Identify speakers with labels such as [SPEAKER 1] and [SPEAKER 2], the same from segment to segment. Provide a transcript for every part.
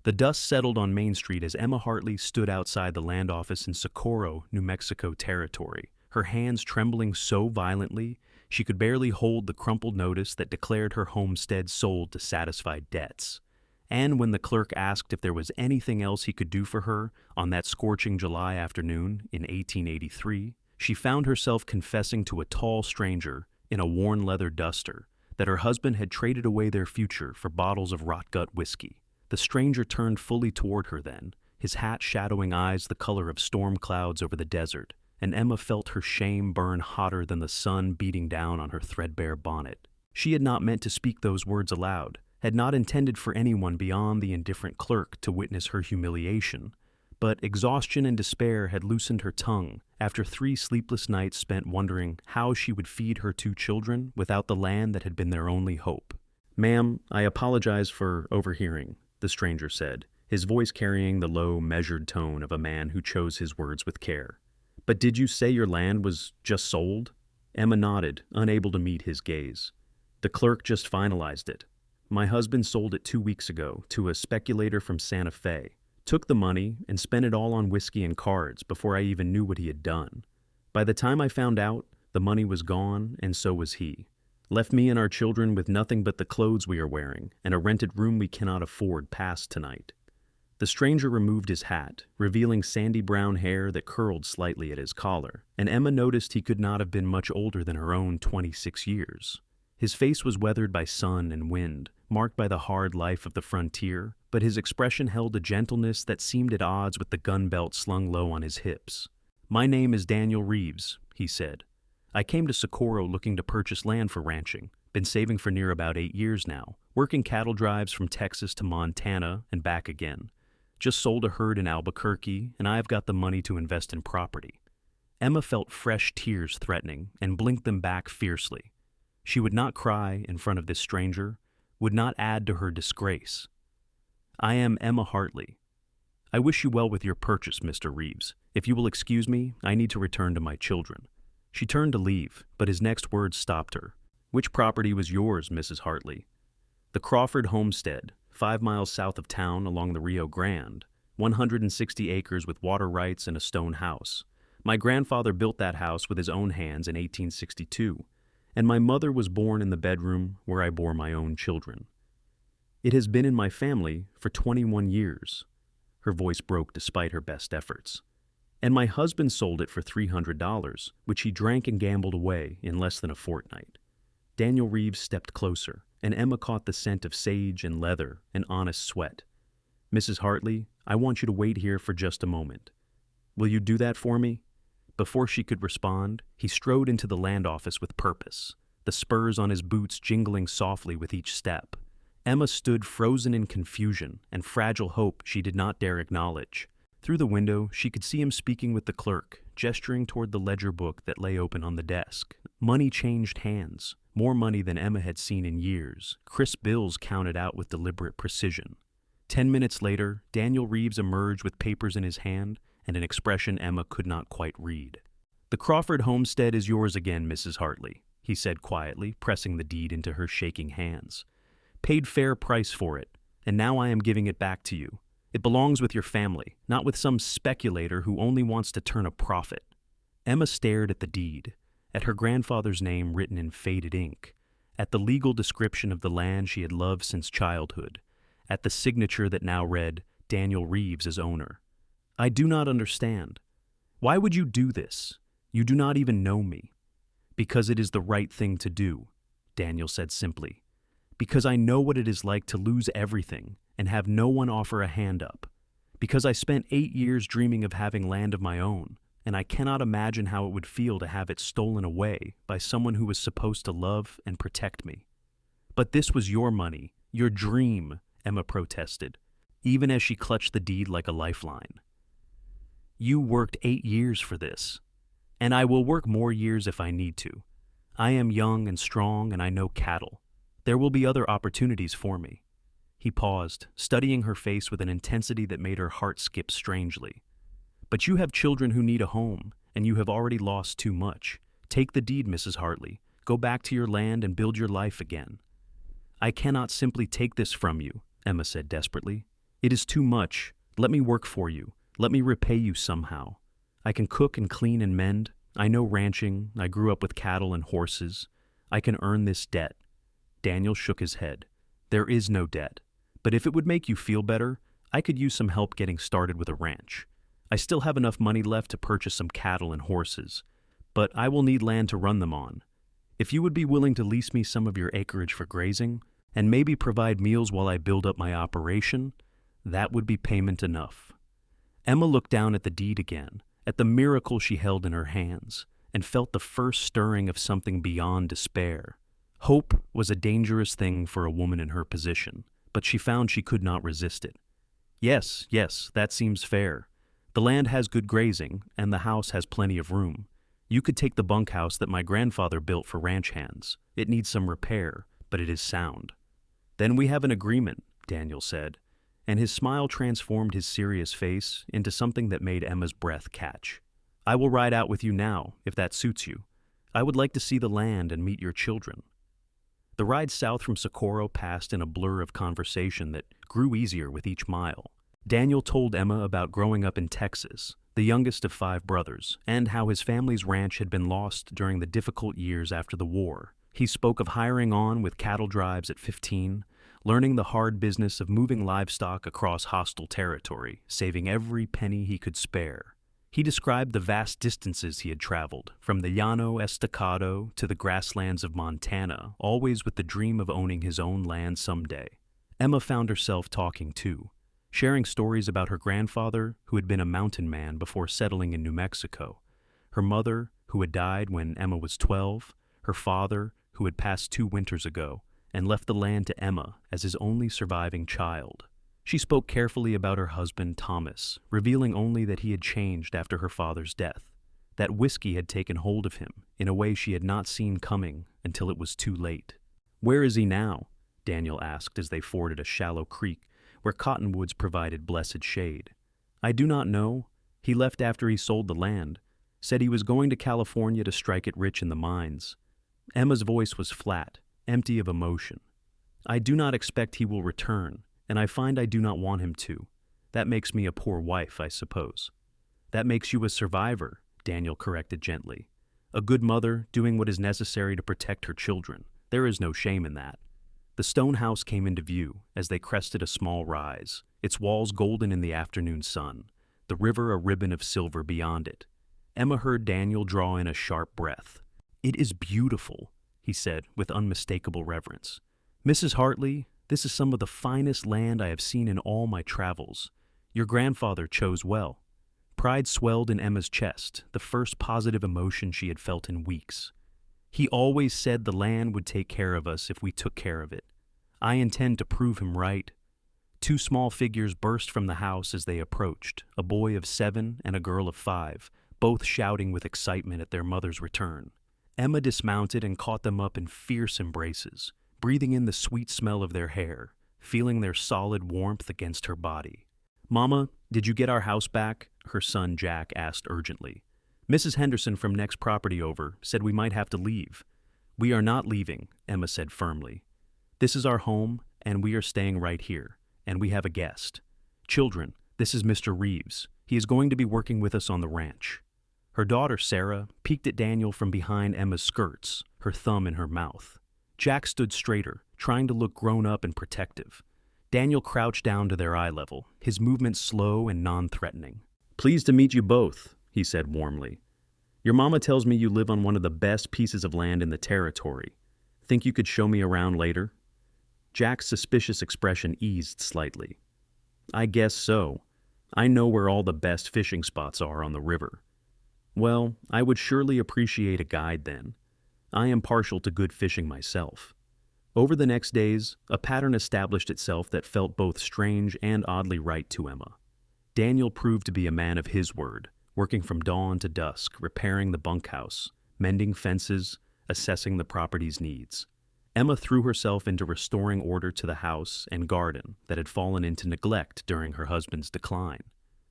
[SPEAKER 1] The dust settled on Main Street as Emma Hartley stood outside the land office in Socorro, New Mexico territory, her hands trembling so violently she could barely hold the crumpled notice that declared her homestead sold to satisfy debts. And when the clerk asked if there was anything else he could do for her on that scorching July afternoon in 1883, she found herself confessing to a tall stranger in a worn leather duster that her husband had traded away their future for bottles of rot-gut whiskey. The stranger turned fully toward her then, his hat shadowing eyes the color of storm clouds over the desert, and Emma felt her shame burn hotter than the sun beating down on her threadbare bonnet. She had not meant to speak those words aloud, had not intended for anyone beyond the indifferent clerk to witness her humiliation, but exhaustion and despair had loosened her tongue after 3 sleepless nights spent wondering how she would feed her 2 children without the land that had been their only hope. "Ma'am, I apologize for overhearing," the stranger said, his voice carrying the low, measured tone of a man who chose his words with care. "But did you say your land was just sold?" Emma nodded, unable to meet his gaze. "The clerk just finalized it. My husband sold it 2 weeks ago to a speculator from Santa Fe. Took the money and spent it all on whiskey and cards before I even knew what he had done. By the time I found out, the money was gone and so was he. Left me and our children with nothing but the clothes we are wearing and a rented room we cannot afford past tonight." The stranger removed his hat, revealing sandy brown hair that curled slightly at his collar, and Emma noticed he could not have been much older than her own 26 years. His face was weathered by sun and wind, marked by the hard life of the frontier, but his expression held a gentleness that seemed at odds with the gun belt slung low on his hips. "My name is Daniel Reeves," he said. "I came to Socorro looking to purchase land for ranching. Been saving for near about 8 years now, working cattle drives from Texas to Montana and back again. Just sold a herd in Albuquerque, and I've got the money to invest in property." Emma felt fresh tears threatening and blinked them back fiercely. She would not cry in front of this stranger, would not add to her disgrace. "I am Emma Hartley. I wish you well with your purchase, Mr. Reeves. If you will excuse me, I need to return to my children." She turned to leave, but his next words stopped her. "Which property was yours, Mrs. Hartley?" "The Crawford homestead, 5 miles south of town along the Rio Grande, 160 acres with water rights and a stone house. My grandfather built that house with his own hands in 1862, and my mother was born in the bedroom where I bore my own children. It has been in my family for 21 years. Her voice broke despite her best efforts. "And my husband sold it for $300, which he drank and gambled away in less than a fortnight." Daniel Reeves stepped closer, and Emma caught the scent of sage and leather and honest sweat. "Mrs. Hartley, I want you to wait here for just a moment. Will you do that for me?" Before she could respond, he strode into the land office with purpose, the spurs on his boots jingling softly with each step. Emma stood frozen in confusion and fragile hope she did not dare acknowledge. Through the window, she could see him speaking with the clerk, gesturing toward the ledger book that lay open on the desk. Money changed hands, more money than Emma had seen in years, crisp bills counted out with deliberate precision. 10 minutes later, Daniel Reeves emerged with papers in his hand and an expression Emma could not quite read. "The Crawford homestead is yours again, Mrs. Hartley," he said quietly, pressing the deed into her shaking hands. "Paid fair price for it, and now I am giving it back to you. It belongs with your family, not with some speculator who only wants to turn a profit." Emma stared at the deed, at her grandfather's name written in faded ink, at the legal description of the land she had loved since childhood, at the signature that now read, "Daniel Reeves as owner." "I do not understand. Why would you do this? You do not even know me." "Because it is the right thing to do," Daniel said simply. "Because I know what it is like to lose everything and have no one offer a hand up. Because I spent 8 years dreaming of having land of my own, and I cannot imagine how it would feel to have it stolen away by someone who was supposed to love and protect me." "But this was your money, your dream," Emma protested, even as she clutched the deed like a lifeline. "You worked 8 years for this, and I will work more years if I need to. I am young and strong, and I know cattle. There will be other opportunities for me." He paused, studying her face with an intensity that made her heart skip strangely. "But you have children who need a home, and you have already lost too much. Take the deed, Mrs. Hartley. Go back to your land and build your life again." "I cannot simply take this from you," Emma said desperately. "It is too much. Let me work for you. Let me repay you somehow. I can cook and clean and mend. I know ranching. I grew up with cattle and horses. I can earn this debt." Daniel shook his head. "There is no debt. But if it would make you feel better, I could use some help getting started with a ranch. I still have enough money left to purchase some cattle and horses, but I will need land to run them on. If you would be willing to lease me some of your acreage for grazing, and maybe provide meals while I build up my operation, that would be payment enough." Emma looked down at the deed again, at the miracle she held in her hands, and felt the first stirring of something beyond despair. Hope was a dangerous thing for a woman in her position, but she found she could not resist it. Yes, that seems fair. The land has good grazing, and the house has plenty of room. You could take the bunkhouse that my grandfather built for ranch hands. It needs some repair, but it is sound." "Then we have an agreement," Daniel said, and his smile transformed his serious face into something that made Emma's breath catch. "I will ride out with you now, if that suits you. I would like to see the land and meet your children." The ride south from Socorro passed in a blur of conversation that grew easier with each mile. Daniel told Emma about growing up in Texas, the youngest of 5 brothers, and how his family's ranch had been lost during the difficult years after the war. He spoke of hiring on with cattle drives at 15, learning the hard business of moving livestock across hostile territory, saving every penny he could spare. He described the vast distances he had traveled, from the Llano Estacado to the grasslands of Montana, always with the dream of owning his own land someday. Emma found herself talking too, sharing stories about her grandfather, who had been a mountain man before settling in New Mexico, her mother, who had died when Emma was 12, her father, who had passed 2 winters ago, and left the land to Emma as his only surviving child. She spoke carefully about her husband, Thomas, revealing only that he had changed after her father's death, that whiskey had taken hold of him in a way she had not seen coming until it was too late. "Where is he now?" Daniel asked as they forded a shallow creek where cottonwoods provided blessed shade. "I do not know. He left after he sold the land, said he was going to California to strike it rich in the mines." Emma's voice was flat, empty of emotion. "I do not expect he will return, and I find I do not want him to. That makes me a poor wife, I suppose." "That makes you a survivor," Daniel corrected gently. "A good mother doing what is necessary to protect her children. There is no shame in that." The stone house came into view as they crested a small rise, its walls golden in the afternoon sun, the river a ribbon of silver beyond it. Emma heard Daniel draw in a sharp breath. "It is beautiful," he said with unmistakable reverence. "Mrs. Hartley, this is some of the finest land I have seen in all my travels. Your grandfather chose well." Pride swelled in Emma's chest, the first positive emotion she had felt in weeks. "He always said the land would take care of us if we took care of it. I intend to prove him right." 2 small figures burst from the house as they approached, a boy of 7 and a girl of 5, both shouting with excitement at their mother's return. Emma dismounted and caught them up in fierce embraces, breathing in the sweet smell of their hair, feeling their solid warmth against her body. "Mama, did you get our house back?" her son Jack asked urgently. "Mrs. Henderson from next property over said we might have to leave." "We are not leaving," Emma said firmly. "This is our home, and we are staying right here, and we have a guest. Children, this is Mr. Reeves. He is going to be working with us on the ranch." Her daughter, Sarah, peeked at Daniel from behind Emma's skirts, her thumb in her mouth. Jack stood straighter, trying to look grown up and protective. Daniel crouched down to their eye level, his movements slow and non-threatening. "Pleased to meet you both," he said warmly. "Your mama tells me you live on one of the best pieces of land in the territory. Think you could show me around later?" Jack's suspicious expression eased slightly. "I guess so. I know where all the best fishing spots are on the river." "Well, I would surely appreciate a guide then. I am partial to good fishing myself." Over the next days, a pattern established itself that felt both strange and oddly right to Emma. Daniel proved to be a man of his word, working from dawn to dusk, repairing the bunkhouse, mending fences, assessing the property's needs. Emma threw herself into restoring order to the house and garden that had fallen into neglect during her husband's decline.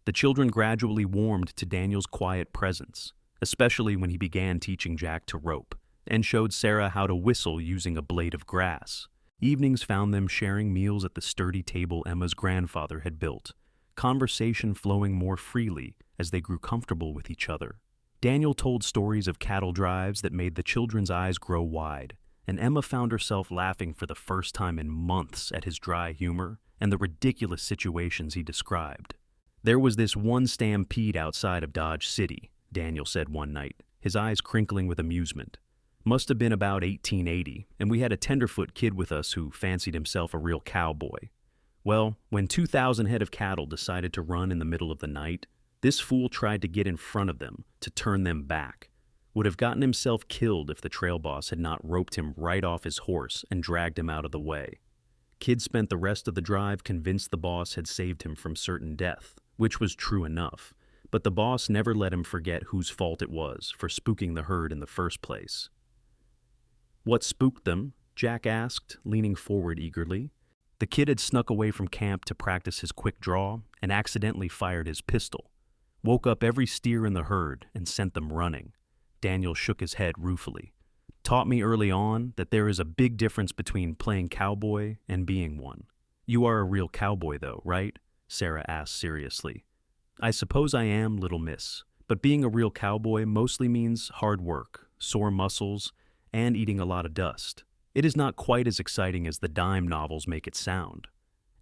[SPEAKER 1] The children gradually warmed to Daniel's quiet presence, especially when he began teaching Jack to rope, and showed Sarah how to whistle using a blade of grass. Evenings found them sharing meals at the sturdy table Emma's grandfather had built, conversation flowing more freely as they grew comfortable with each other. Daniel told stories of cattle drives that made the children's eyes grow wide, and Emma found herself laughing for the first time in months at his dry humor and the ridiculous situations he described. "There was this one stampede outside of Dodge City," Daniel said one night, his eyes crinkling with amusement. "Must have been about 1880, and we had a tenderfoot kid with us who fancied himself a real cowboy. Well, when 2,000 head of cattle decided to run in the middle of the night, this fool tried to get in front of them to turn them back. Would have gotten himself killed if the trail boss had not roped him right off his horse and dragged him out of the way. Kid spent the rest of the drive convinced the boss had saved him from certain death, which was true enough, but the boss never let him forget whose fault it was for spooking the herd in the first place." "What spooked them?" Jack asked, leaning forward eagerly. The kid had snuck away from camp to practice his quick draw and accidentally fired his pistol. Woke up every steer in the herd and sent them running. Daniel shook his head ruefully. "Taught me early on that there is a big difference between playing cowboy and being one." "You are a real cowboy, though, right?" Sarah asked seriously. "I suppose I am, little miss, but being a real cowboy mostly means hard work, sore muscles, and eating a lot of dust. It is not quite as exciting as the dime novels make it sound."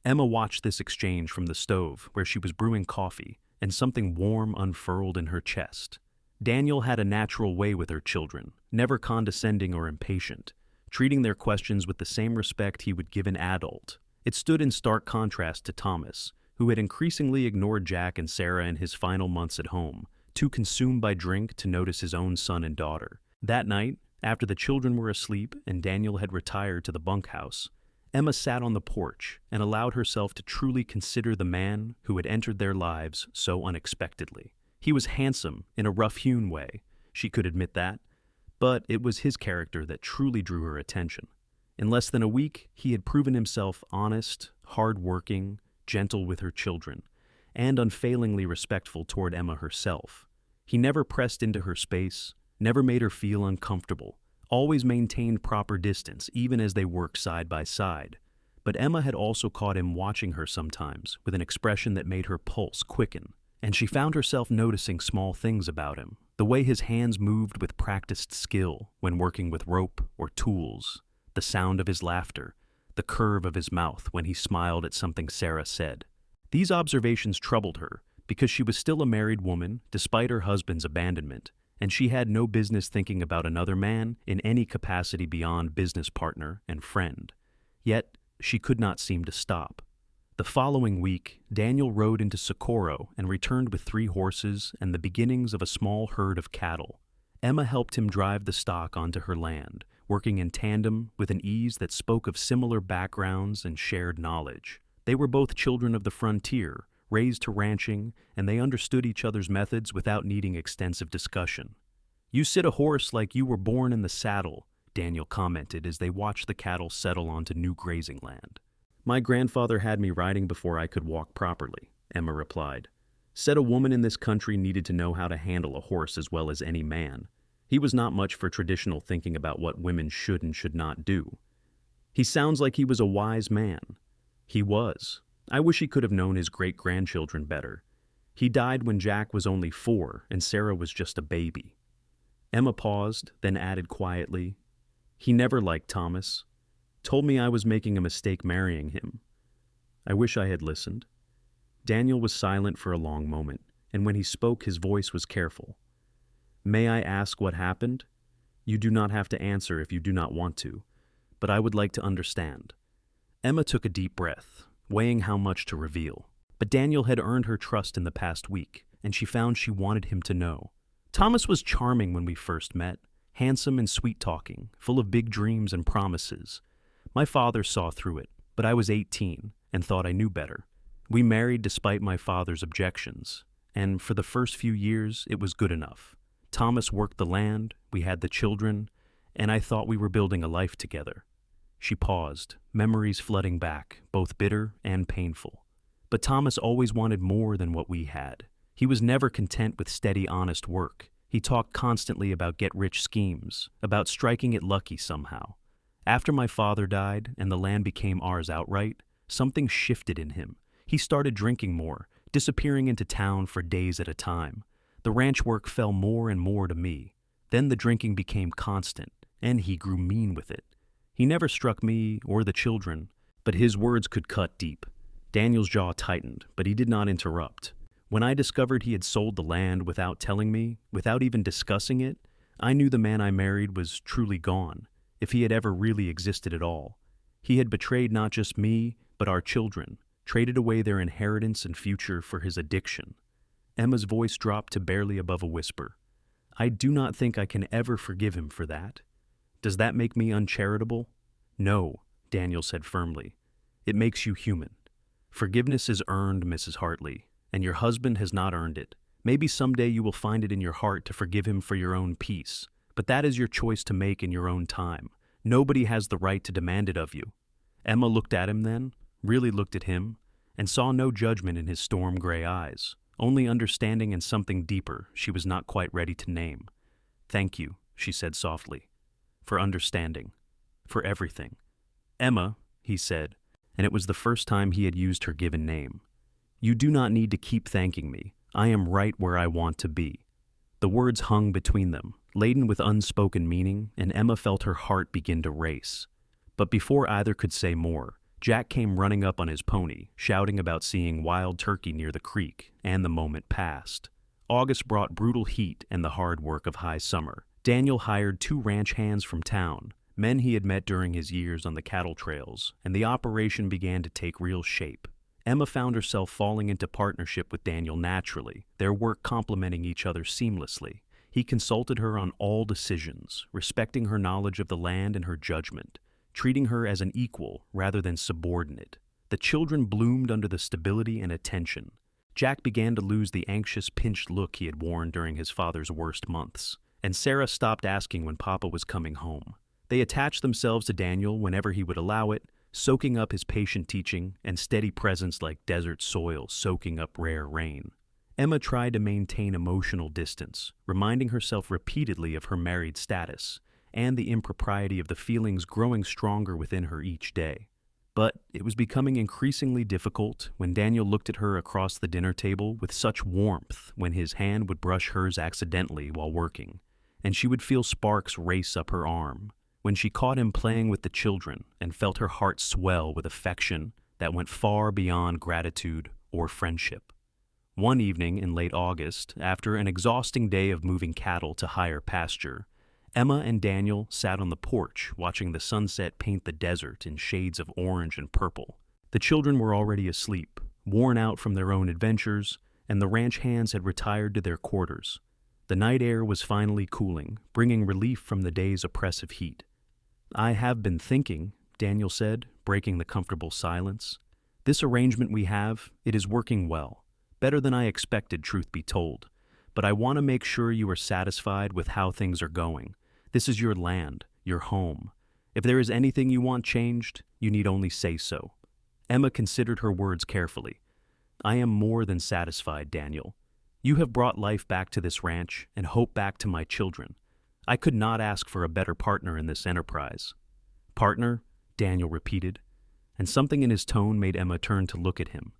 [SPEAKER 1] Emma watched this exchange from the stove where she was brewing coffee, and something warm unfurled in her chest. Daniel had a natural way with her children, never condescending or impatient, treating their questions with the same respect he would give an adult. It stood in stark contrast to Thomas, who had increasingly ignored Jack and Sarah in his final months at home, too consumed by drink to notice his own son and daughter. That night, after the children were asleep and Daniel had retired to the bunkhouse, Emma sat on the porch and allowed herself to truly consider the man who had entered their lives so unexpectedly. He was handsome in a rough-hewn way, she could admit that, but it was his character that truly drew her attention. In less than a week, he had proven himself honest, hard-working, gentle with her children, and unfailingly respectful toward Emma herself. He never pressed into her space, never made her feel uncomfortable, always maintained proper distance even as they worked side by side. But Emma had also caught him watching her sometimes with an expression that made her pulse quicken, and she found herself noticing small things about him, the way his hands moved with practiced skill when working with rope or tools, the sound of his laughter, the curve of his mouth when he smiled at something Sarah said. These observations troubled her because she was still a married woman despite her husband's abandonment, and she had no business thinking about another man in any capacity beyond business partner and friend. Yet, she could not seem to stop. The following week, Daniel rode into Socorro and returned with 3 horses and the beginnings of a small herd of cattle. Emma helped him drive the stock onto her land, working in tandem with an ease that spoke of similar backgrounds and shared knowledge. They were both children of the frontier, raised to ranching, and they understood each other's methods without needing extensive discussion. "You sit a horse like you were born in the saddle," Daniel commented as they watched the cattle settle onto new grazing land. "My grandfather had me riding before I could walk properly," Emma replied. "Said a woman in this country needed to know how to handle a horse as well as any man. He was not much for traditional thinking about what women should and should not do. He sounds like he was a wise man." "He was. I wish he could have known his great-grandchildren better. He died when Jack was only 4 and Sarah was just a baby." Emma paused, then added quietly, "He never liked Thomas. Told me I was making a mistake marrying him. I wish I had listened." Daniel was silent for a long moment, and when he spoke his voice was careful. "May I ask what happened? You do not have to answer if you do not want to, but I would like to understand." Emma took a deep breath, weighing how much to reveal. But Daniel had earned her trust in the past week, and she found she wanted him to know. "Thomas was charming when we first met, handsome and sweet-talking, full of big dreams and promises. My father saw through it, but I was 18 and thought I knew better. We married despite my father's objections, and for the first few years it was good enough. Thomas worked the land, we had the children, and I thought we were building a life together." She paused, memories flooding back, both bitter and painful. "But Thomas always wanted more than what we had. He was never content with steady, honest work. He talked constantly about get-rich schemes, about striking it lucky somehow. After my father died and the land became ours outright, something shifted in him. He started drinking more, disappearing into town for days at a time. The ranch work fell more and more to me. Then the drinking became constant, and he grew mean with it. He never struck me or the children, but his words could cut deep. Daniel's jaw tightened, but he did not interrupt. When I discovered he had sold the land without telling me, without even discussing it, I knew the man I married was truly gone, if he had ever really existed at all. He had betrayed not just me, but our children, traded away their inheritance and future for his addiction. Emma's voice dropped to barely above a whisper. I do not think I can ever forgive him for that. Does that make me uncharitable? No, Daniel said firmly. It makes you human. Forgiveness is earned, Mrs. Hartley, and your husband has not earned it. Maybe someday you will find it in your heart to forgive him for your own peace, but that is your choice to make in your own time. Nobody has the right to demand it of you. Emma looked at him then, really looked at him, and saw no judgment in his storm gray eyes, only understanding and something deeper she was not quite ready to name. Thank you, she said softly, for understanding, for everything. Emma, he said, and it was the first time he had used her given name. You do not need to keep thanking me. I am right where I want to be. The words hung between them, laden with unspoken meaning, and Emma felt her heart begin to race. But before either could say more, Jack came running up on his pony, shouting about seeing wild turkey near the creek, and the moment passed. August brought brutal heat and the hard work of high summer. Daniel hired 2 ranch hands from town, men he had met during his years on the cattle trails, and the operation began to take real shape. Emma found herself falling into partnership with Daniel naturally, their work complementing each other seamlessly. He consulted her on all decisions, respecting her knowledge of the land and her judgment, treating her as an equal rather than subordinate. The children bloomed under the stability and attention. Jack began to lose the anxious, pinched look he had worn during his father's worst months, and Sarah stopped asking when Papa was coming home. They attached themselves to Daniel whenever he would allow it, soaking up his patient teaching and steady presence like desert soil soaking up rare rain. Emma tried to maintain emotional distance, reminding herself repeatedly of her married status and the impropriety of the feelings growing stronger within her each day. But it was becoming increasingly difficult when Daniel looked at her across the dinner table with such warmth when his hand would brush hers accidentally while working, and she would feel sparks race up her arm. When she caught him playing with the children and felt her heart swell with affection that went far beyond gratitude or friendship. One evening in late August, after an exhausting day of moving cattle to higher pasture, Emma and Daniel sat on the porch watching the sunset paint the desert in shades of orange and purple. The children were already asleep, worn out from their own adventures, and the ranch hands had retired to their quarters. The night air was finally cooling, bringing relief from the day's oppressive heat. I have been thinking, Daniel said, breaking the comfortable silence. This arrangement we have, it is working well. Better than I expected, truth be told. But I want to make sure you are satisfied with how things are going. This is your land, your home. If there is anything you want changed, you need only say so. Emma considered her words carefully. I am more than satisfied, Daniel. You have brought life back to this ranch and hope back to my children. I could not ask for a better partner in this enterprise. Partner? Daniel repeated, and something in his tone made Emma turn to look at him.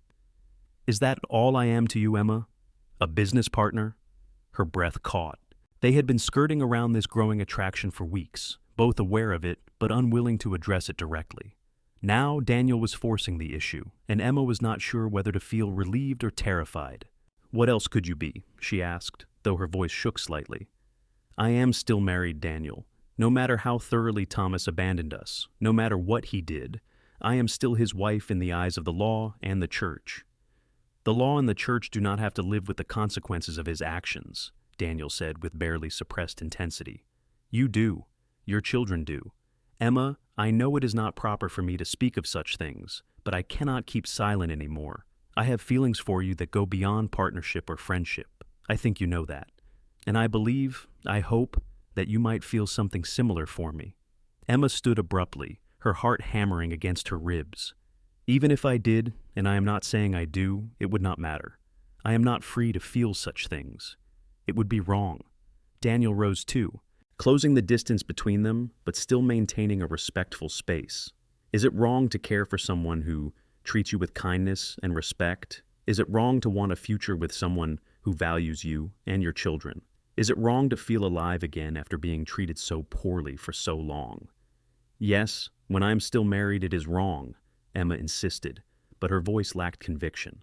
[SPEAKER 1] Is that all I am to you, Emma? A business partner? Her breath caught. They had been skirting around this growing attraction for weeks, both aware of it but unwilling to address it directly. Now Daniel was forcing the issue, and Emma was not sure whether to feel relieved or terrified. What else could you be? She asked, though her voice shook slightly. I am still married, Daniel. No matter how thoroughly Thomas abandoned us, no matter what he did, I am still his wife in the eyes of the law and the church. The law and the church do not have to live with the consequences of his actions, Daniel said with barely suppressed intensity. You do. Your children do. Emma, I know it is not proper for me to speak of such things, but I cannot keep silent anymore. I have feelings for you that go beyond partnership or friendship. I think you know that. And I believe, I hope, that you might feel something similar for me. Emma stood abruptly, her heart hammering against her ribs. Even if I did, and I am not saying I do, it would not matter. I am not free to feel such things. It would be wrong. Daniel rose too, closing the distance between them but still maintaining a respectful space. Is it wrong to care for someone who treats you with kindness and respect? Is it wrong to want a future with someone who values you and your children? Is it wrong to feel alive again after being treated so poorly for so long? Yes, when I am still married, it is wrong, Emma insisted, but her voice lacked conviction.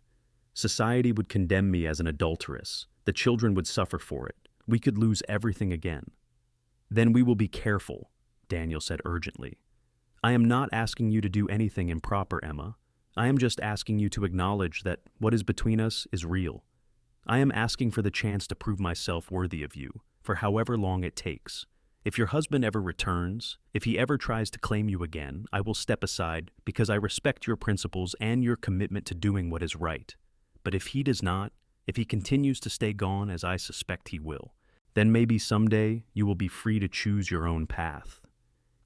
[SPEAKER 1] Society would condemn me as an adulteress. The children would suffer for it. We could lose everything again. Then we will be careful, Daniel said urgently. I am not asking you to do anything improper, Emma. I am just asking you to acknowledge that what is between us is real. I am asking for the chance to prove myself worthy of you, for however long it takes. If your husband ever returns, if he ever tries to claim you again, I will step aside because I respect your principles and your commitment to doing what is right. But if he does not, if he continues to stay gone as I suspect he will, then maybe someday you will be free to choose your own path.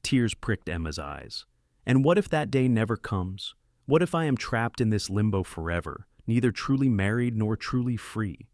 [SPEAKER 1] Tears pricked Emma's eyes. And what if that day never comes? What if I am trapped in this limbo forever, neither truly married nor truly free?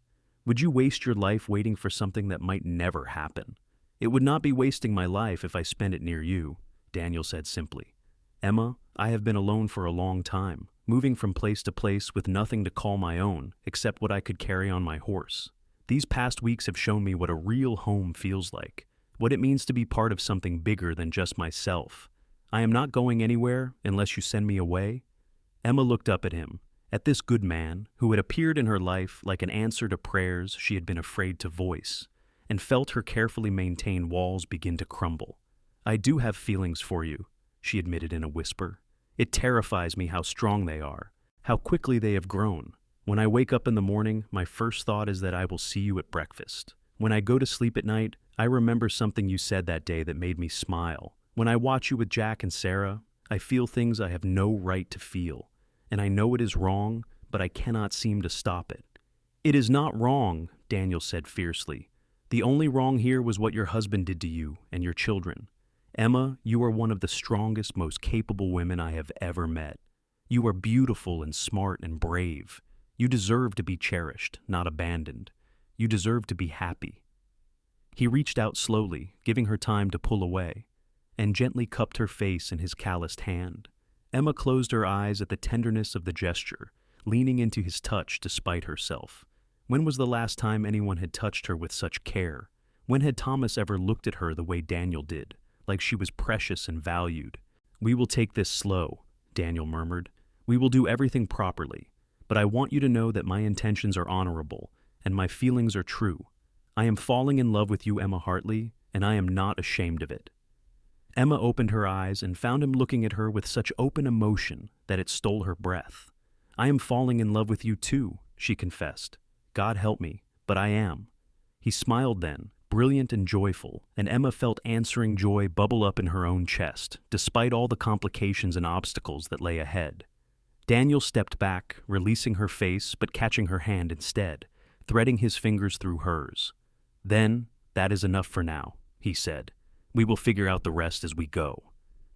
[SPEAKER 1] Would you waste your life waiting for something that might never happen? It would not be wasting my life if I spent it near you, Daniel said simply. Emma, I have been alone for a long time, moving from place to place with nothing to call my own except what I could carry on my horse. These past weeks have shown me what a real home feels like, what it means to be part of something bigger than just myself. I am not going anywhere unless you send me away. Emma looked up at him, at this good man who had appeared in her life like an answer to prayers she had been afraid to voice, and felt her carefully maintained walls begin to crumble. I do have feelings for you, she admitted in a whisper. It terrifies me how strong they are, how quickly they have grown. When I wake up in the morning, my first thought is that I will see you at breakfast. When I go to sleep at night, I remember something you said that day that made me smile. When I watch you with Jack and Sarah, I feel things I have no right to feel. And I know it is wrong, but I cannot seem to stop it. It is not wrong, Daniel said fiercely. The only wrong here was what your husband did to you and your children. Emma, you are one of the strongest, most capable women I have ever met. You are beautiful and smart and brave. You deserve to be cherished, not abandoned. You deserve to be happy. He reached out slowly, giving her time to pull away, and gently cupped her face in his calloused hand. Emma closed her eyes at the tenderness of the gesture, leaning into his touch despite herself. When was the last time anyone had touched her with such care? When had Thomas ever looked at her the way Daniel did, like she was precious and valued? We will take this slow, Daniel murmured. We will do everything properly, but I want you to know that my intentions are honorable and my feelings are true. I am falling in love with you, Emma Hartley, and I am not ashamed of it. Emma opened her eyes and found him looking at her with such open emotion that it stole her breath. I am falling in love with you too, she confessed. God help me, but I am. He smiled then, brilliant and joyful, and Emma felt answering joy bubble up in her own chest, despite all the complications and obstacles that lay ahead. Daniel stepped back, releasing her face but catching her hand instead, threading his fingers through hers. Then, that is enough for now, he said. We will figure out the rest as we go.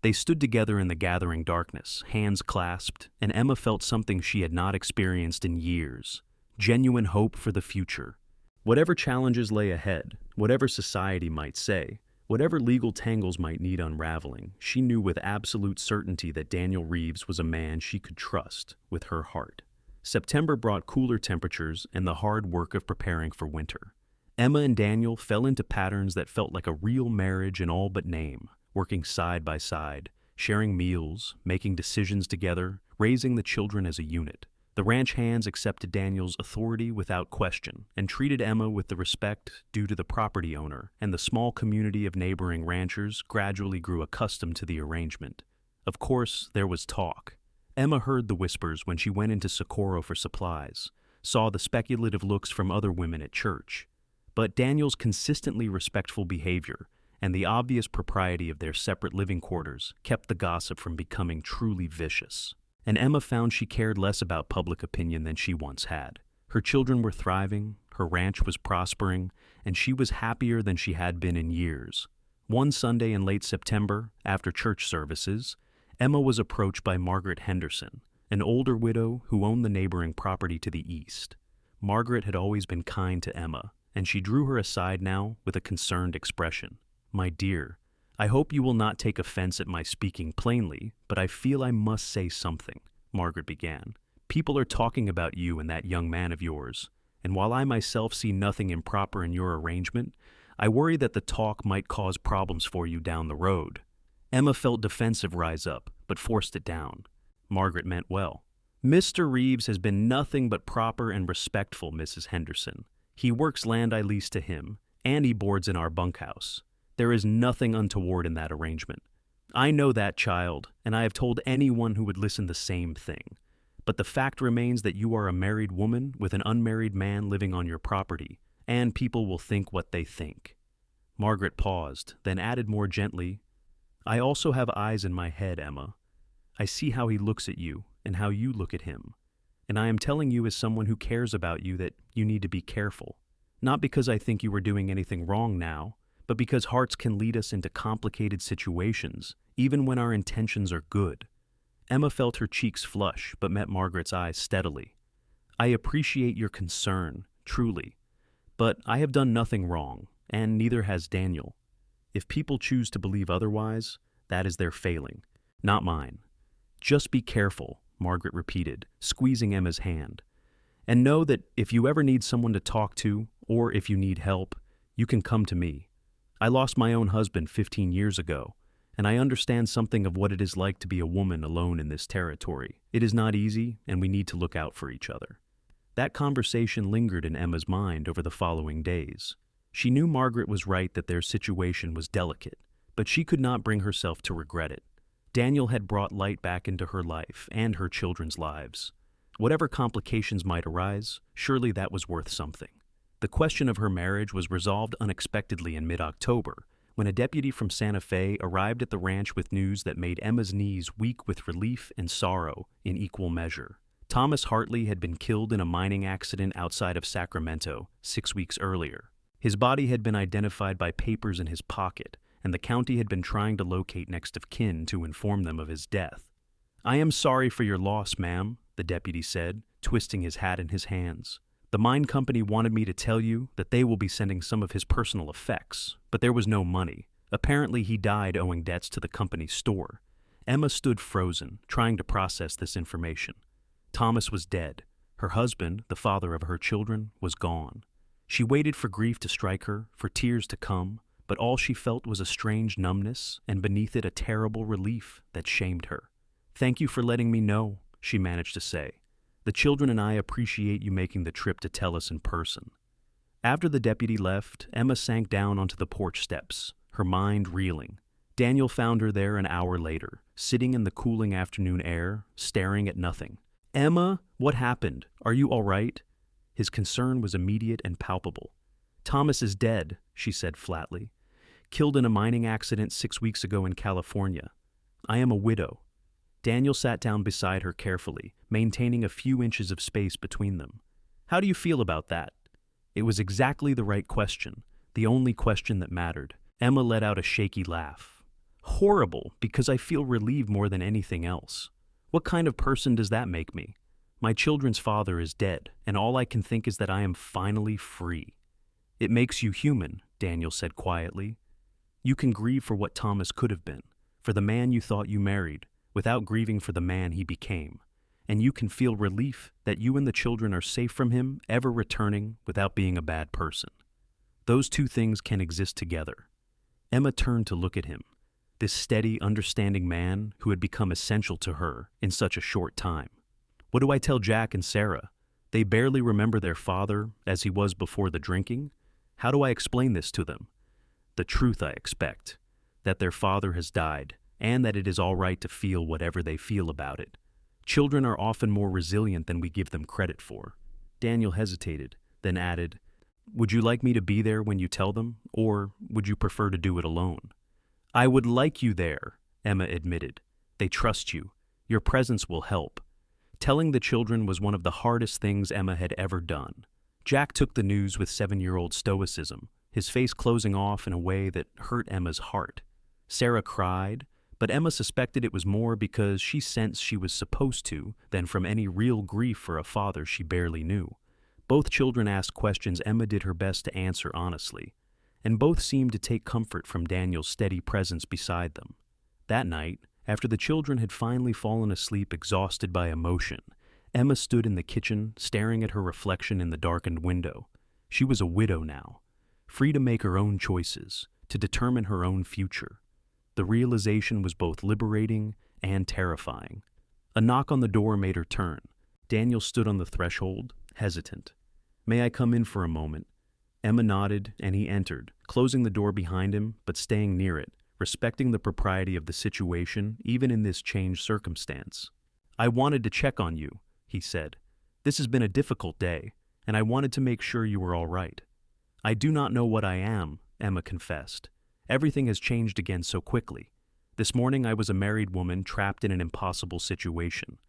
[SPEAKER 1] They stood together in the gathering darkness, hands clasped, and Emma felt something she had not experienced in years. Genuine hope for the future. Whatever challenges lay ahead, whatever society might say, whatever legal tangles might need unraveling, she knew with absolute certainty that Daniel Reeves was a man she could trust with her heart. September brought cooler temperatures and the hard work of preparing for winter. Emma and Daniel fell into patterns that felt like a real marriage in all but name, working side by side, sharing meals, making decisions together, raising the children as a unit. The ranch hands accepted Daniel's authority without question and treated Emma with the respect due to the property owner, and the small community of neighboring ranchers gradually grew accustomed to the arrangement. Of course, there was talk. Emma heard the whispers when she went into Socorro for supplies, saw the speculative looks from other women at church. But Daniel's consistently respectful behavior and the obvious propriety of their separate living quarters kept the gossip from becoming truly vicious. And Emma found she cared less about public opinion than she once had. Her children were thriving, her ranch was prospering, and she was happier than she had been in years. One Sunday in late September, after church services, Emma was approached by Margaret Henderson, an older widow who owned the neighboring property to the east. Margaret had always been kind to Emma, and she drew her aside now with a concerned expression. My dear, I hope you will not take offense at my speaking plainly, but I feel I must say something, Margaret began. People are talking about you and that young man of yours, and while I myself see nothing improper in your arrangement, I worry that the talk might cause problems for you down the road. Emma felt defensive rise up, but forced it down. Margaret meant well. Mr. Reeves has been nothing but proper and respectful, Mrs. Henderson. He works land I lease to him, and he boards in our bunkhouse. There is nothing untoward in that arrangement. I know that, child, and I have told anyone who would listen the same thing. But the fact remains that you are a married woman with an unmarried man living on your property, and people will think what they think. Margaret paused, then added more gently, I also have eyes in my head, Emma. I see how he looks at you and how you look at him. And I am telling you as someone who cares about you that you need to be careful. Not because I think you are doing anything wrong now, but because hearts can lead us into complicated situations, even when our intentions are good. Emma felt her cheeks flush, but met Margaret's eyes steadily. I appreciate your concern, truly, but I have done nothing wrong, and neither has Daniel. If people choose to believe otherwise, that is their failing, not mine. Just be careful, Margaret repeated, squeezing Emma's hand. And know that if you ever need someone to talk to, or if you need help, you can come to me. I lost my own husband 15 years ago, and I understand something of what it is like to be a woman alone in this territory. It is not easy, and we need to look out for each other. That conversation lingered in Emma's mind over the following days. She knew Margaret was right that their situation was delicate, but she could not bring herself to regret it. Daniel had brought light back into her life and her children's lives. Whatever complications might arise, surely that was worth something. The question of her marriage was resolved unexpectedly in mid-October, when a deputy from Santa Fe arrived at the ranch with news that made Emma's knees weak with relief and sorrow in equal measure. Thomas Hartley had been killed in a mining accident outside of Sacramento 6 weeks earlier. His body had been identified by papers in his pocket, and the county had been trying to locate next of kin to inform them of his death. I am sorry for your loss, ma'am, the deputy said, twisting his hat in his hands. The mine company wanted me to tell you that they will be sending some of his personal effects, but there was no money. Apparently he died owing debts to the company's store. Emma stood frozen, trying to process this information. Thomas was dead. Her husband, the father of her children, was gone. She waited for grief to strike her, for tears to come, but all she felt was a strange numbness, and beneath it a terrible relief that shamed her. Thank you for letting me know, she managed to say. The children and I appreciate you making the trip to tell us in person. After the deputy left, Emma sank down onto the porch steps, her mind reeling. Daniel found her there an hour later, sitting in the cooling afternoon air, staring at nothing. Emma, what happened? Are you all right? His concern was immediate and palpable. Thomas is dead, she said flatly. Killed in a mining accident 6 weeks ago in California. I am a widow. Daniel sat down beside her carefully, maintaining a few inches of space between them. How do you feel about that? It was exactly the right question, the only question that mattered. Emma let out a shaky laugh. Horrible, because I feel relieved more than anything else. What kind of person does that make me? My children's father is dead, and all I can think is that I am finally free. It makes you human, Daniel said quietly. You can grieve for what Thomas could have been, for the man you thought you married, without grieving for the man he became. And you can feel relief that you and the children are safe from him, ever returning without being a bad person. Those two things can exist together. Emma turned to look at him, this steady, understanding man who had become essential to her in such a short time. What do I tell Jack and Sarah? They barely remember their father as he was before the drinking. How do I explain this to them? The truth, I expect, that their father has died, and that it is all right to feel whatever they feel about it. Children are often more resilient than we give them credit for. Daniel hesitated, then added, Would you like me to be there when you tell them, or would you prefer to do it alone? I would like you there, Emma admitted. They trust you. Your presence will help. Telling the children was one of the hardest things Emma had ever done. Jack took the news with 7-year-old stoicism, his face closing off in a way that hurt Emma's heart. Sarah cried, but Emma suspected it was more because she sensed she was supposed to than from any real grief for a father she barely knew. Both children asked questions Emma did her best to answer honestly. and both seemed to take comfort from Daniel's steady presence beside them. That night, after the children had finally fallen asleep exhausted by emotion, Emma stood in the kitchen, staring at her reflection in the darkened window. She was a widow now, free to make her own choices, to determine her own future. The realization was both liberating and terrifying. A knock on the door made her turn. Daniel stood on the threshold, hesitant. "May I come in for a moment?" Emma nodded, and he entered, closing the door behind him, but staying near it, respecting the propriety of the situation, even in this changed circumstance. "I wanted to check on you," he said. "This has been a difficult day, and I wanted to make sure you were all right." "I do not know what I am," Emma confessed. "Everything has changed again so quickly. This morning I was a married woman trapped in an impossible situation.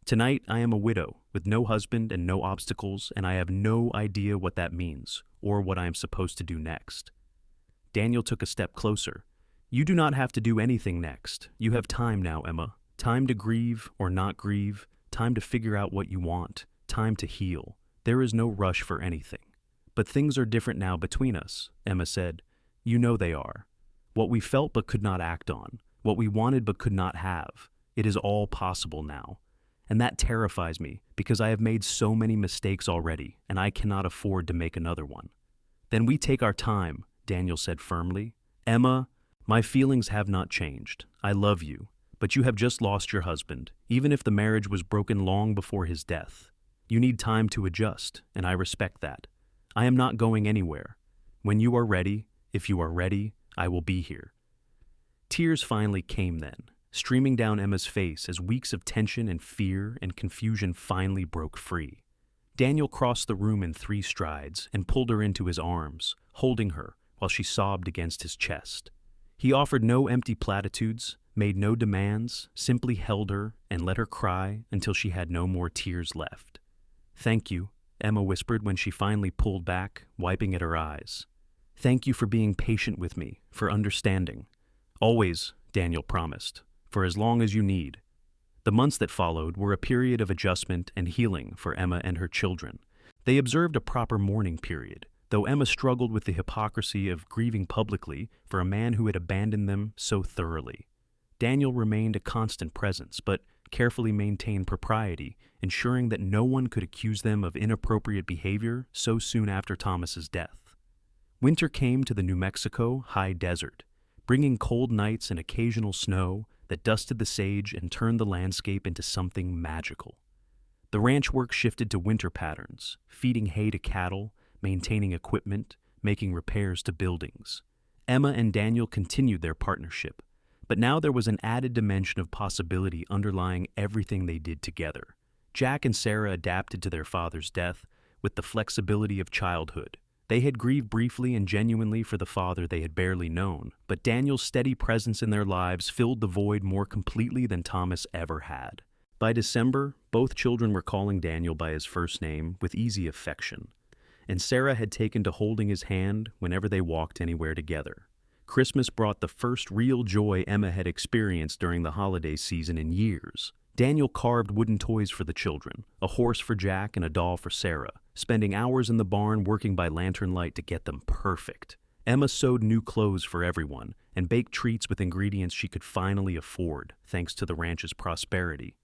[SPEAKER 1] Tonight I am a widow, with no husband and no obstacles, and I have no idea what that means, or what I am supposed to do next." Daniel took a step closer. "You do not have to do anything next. You have time now, Emma. Time to grieve or not grieve, time to figure out what you want, time to heal. There is no rush for anything. But things are different now between us," Emma said. "You know they are. What we felt but could not act on, what we wanted but could not have, it is all possible now. And that terrifies me, because I have made so many mistakes already, and I cannot afford to make another one." "Then we take our time," Daniel said firmly. "Emma, my feelings have not changed. I love you, but you have just lost your husband, even if the marriage was broken long before his death. You need time to adjust, and I respect that. I am not going anywhere. When you are ready, if you are ready, I will be here." Tears finally came then, streaming down Emma's face as weeks of tension and fear and confusion finally broke free. Daniel crossed the room in 3 strides and pulled her into his arms, holding her while she sobbed against his chest. He offered no empty platitudes, made no demands, simply held her and let her cry until she had no more tears left. "Thank you," Emma whispered when she finally pulled back, wiping at her eyes. "Thank you for being patient with me, for understanding. Always," Daniel promised, "for as long as you need." The months that followed were a period of adjustment and healing for Emma and her children. They observed a proper mourning period, though Emma struggled with the hypocrisy of grieving publicly for a man who had abandoned them so thoroughly. Daniel remained a constant presence, but carefully maintained propriety, ensuring that no one could accuse them of inappropriate behavior so soon after Thomas's death. Winter came to the New Mexico high desert, bringing cold nights and occasional snow that dusted the sage and turned the landscape into something magical. The ranch work shifted to winter patterns, feeding hay to cattle, maintaining equipment, making repairs to buildings. Emma and Daniel continued their partnership, but now there was an added dimension of possibility underlying everything they did together. Jack and Sarah adapted to their father's death with the flexibility of childhood. They had grieved briefly and genuinely for the father they had barely known, but Daniel's steady presence in their lives filled the void more completely than Thomas ever had. By December, both children were calling Daniel by his first name with easy affection, and Sarah had taken to holding his hand whenever they walked anywhere together. Christmas brought the first real joy Emma had experienced during the holiday season in years. Daniel carved wooden toys for the children, a horse for Jack and a doll for Sarah, spending hours in the barn working by lantern light to get them perfect. Emma sewed new clothes for everyone and baked treats with ingredients she could finally afford, thanks to the ranch's prosperity.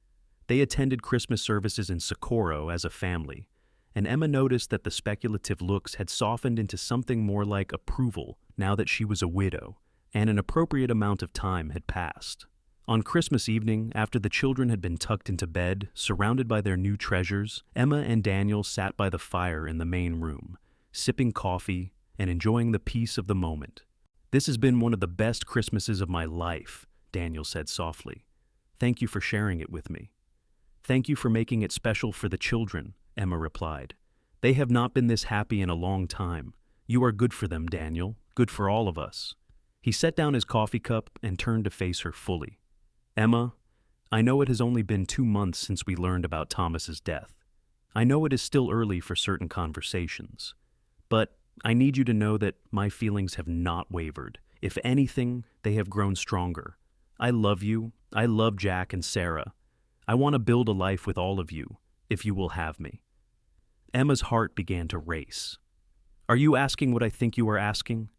[SPEAKER 1] They attended Christmas services in Socorro as a family, and Emma noticed that the speculative looks had softened into something more like approval now that she was a widow, and an appropriate amount of time had passed. On Christmas evening, after the children had been tucked into bed, surrounded by their new treasures, Emma and Daniel sat by the fire in the main room, sipping coffee and enjoying the peace of the moment. "This has been one of the best Christmases of my life," Daniel said softly. "Thank you for sharing it with me." "Thank you for making it special for the children," Emma replied. "They have not been this happy in a long time. You are good for them, Daniel, good for all of us." He set down his coffee cup and turned to face her fully. "Emma, I know it has only been 2 months since we learned about Thomas's death. I know it is still early for certain conversations, but I need you to know that my feelings have not wavered. If anything, they have grown stronger. I love you. I love Jack and Sarah. I want to build a life with all of you, if you will have me." Emma's heart began to race. "Are you asking what I think you are asking?"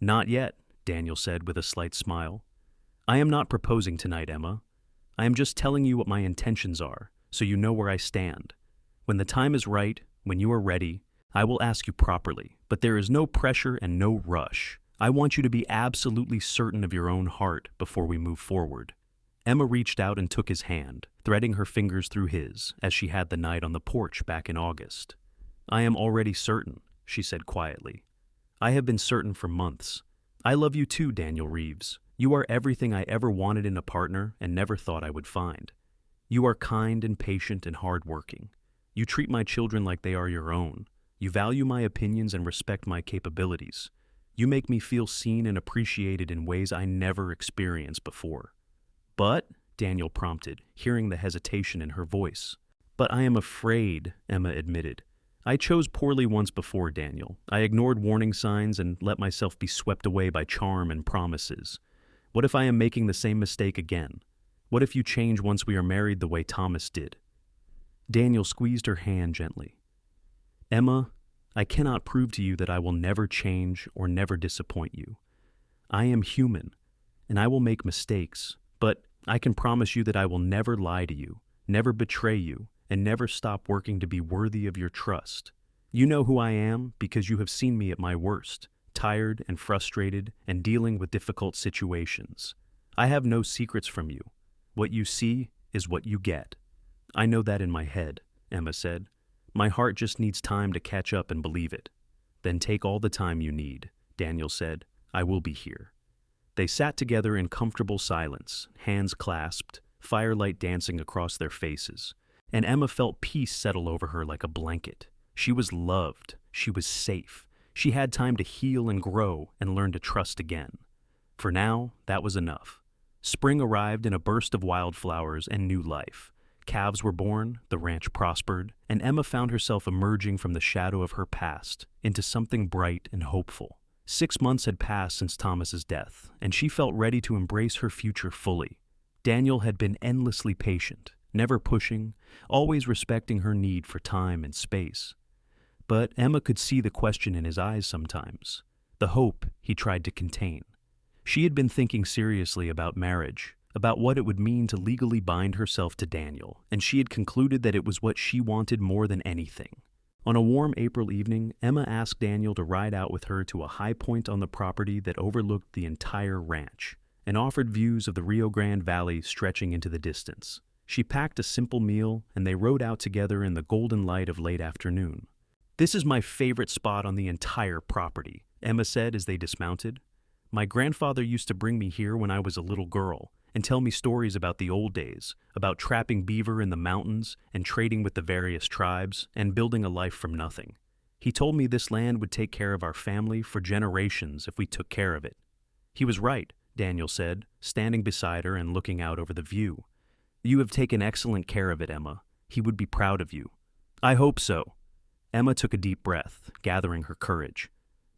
[SPEAKER 1] Not yet, Daniel said with a slight smile. I am not proposing tonight, Emma. I am just telling you what my intentions are, so you know where I stand. When the time is right, when you are ready, I will ask you properly, but there is no pressure and no rush. I want you to be absolutely certain of your own heart before we move forward. Emma reached out and took his hand, threading her fingers through his, as she had the night on the porch back in August. I am already certain, she said quietly. I have been certain for months. I love you too, Daniel Reeves. You are everything I ever wanted in a partner and never thought I would find. You are kind and patient and hardworking. You treat my children like they are your own. You value my opinions and respect my capabilities. You make me feel seen and appreciated in ways I never experienced before. But, Daniel prompted, hearing the hesitation in her voice. But I am afraid, Emma admitted. I chose poorly once before, Daniel. I ignored warning signs and let myself be swept away by charm and promises. What if I am making the same mistake again? What if you change once we are married the way Thomas did? Daniel squeezed her hand gently. Emma, I cannot prove to you that I will never change or never disappoint you. I am human, and I will make mistakes, but I can promise you that I will never lie to you, never betray you, and never stop working to be worthy of your trust. You know who I am because you have seen me at my worst, tired and frustrated and dealing with difficult situations. I have no secrets from you. What you see is what you get. I know that in my head, Emma said. My heart just needs time to catch up and believe it. Then take all the time you need, Daniel said. I will be here. They sat together in comfortable silence, hands clasped, firelight dancing across their faces, and Emma felt peace settle over her like a blanket. She was loved. She was safe. She had time to heal and grow and learn to trust again. For now, that was enough. Spring arrived in a burst of wildflowers and new life. Calves were born, the ranch prospered, and Emma found herself emerging from the shadow of her past into something bright and hopeful. 6 months had passed since Thomas's death, and she felt ready to embrace her future fully. Daniel had been endlessly patient, never pushing, always respecting her need for time and space. But Emma could see the question in his eyes sometimes, the hope he tried to contain. She had been thinking seriously about marriage, about what it would mean to legally bind herself to Daniel, and she had concluded that it was what she wanted more than anything. On a warm April evening, Emma asked Daniel to ride out with her to a high point on the property that overlooked the entire ranch and offered views of the Rio Grande Valley stretching into the distance. She packed a simple meal, and they rode out together in the golden light of late afternoon. This is my favorite spot on the entire property, Emma said as they dismounted. My grandfather used to bring me here when I was a little girl and tell me stories about the old days, about trapping beaver in the mountains and trading with the various tribes and building a life from nothing. He told me this land would take care of our family for generations if we took care of it. He was right, Daniel said, standing beside her and looking out over the view. You have taken excellent care of it, Emma. He would be proud of you. I hope so. Emma took a deep breath, gathering her courage.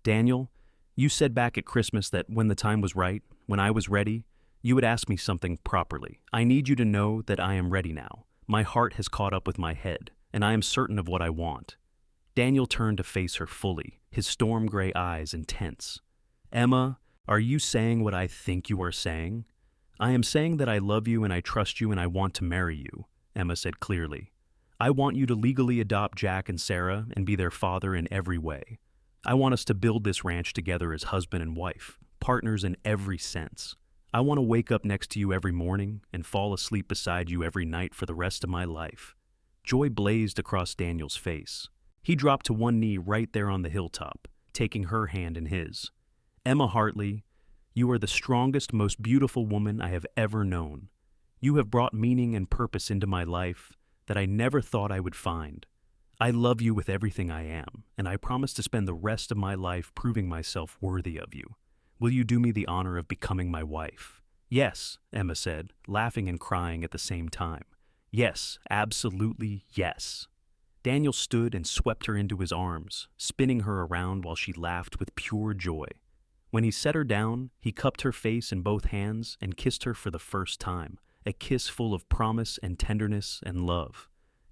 [SPEAKER 1] Daniel, you said back at Christmas that when the time was right, when I was ready, you would ask me something properly. I need you to know that I am ready now. My heart has caught up with my head, and I am certain of what I want. Daniel turned to face her fully, his storm gray eyes intense. Emma, are you saying what I think you are saying? I am saying that I love you and I trust you and I want to marry you, Emma said clearly. I want you to legally adopt Jack and Sarah and be their father in every way. I want us to build this ranch together as husband and wife, partners in every sense. I want to wake up next to you every morning and fall asleep beside you every night for the rest of my life. Joy blazed across Daniel's face. He dropped to one knee right there on the hilltop, taking her hand in his. Emma Hartley, you are the strongest, most beautiful woman I have ever known. You have brought meaning and purpose into my life that I never thought I would find. I love you with everything I am, and I promise to spend the rest of my life proving myself worthy of you. Will you do me the honor of becoming my wife? Yes, Emma said, laughing and crying at the same time. Yes, absolutely yes. Daniel stood and swept her into his arms, spinning her around while she laughed with pure joy. When he set her down, he cupped her face in both hands and kissed her for the first time, a kiss full of promise and tenderness and love.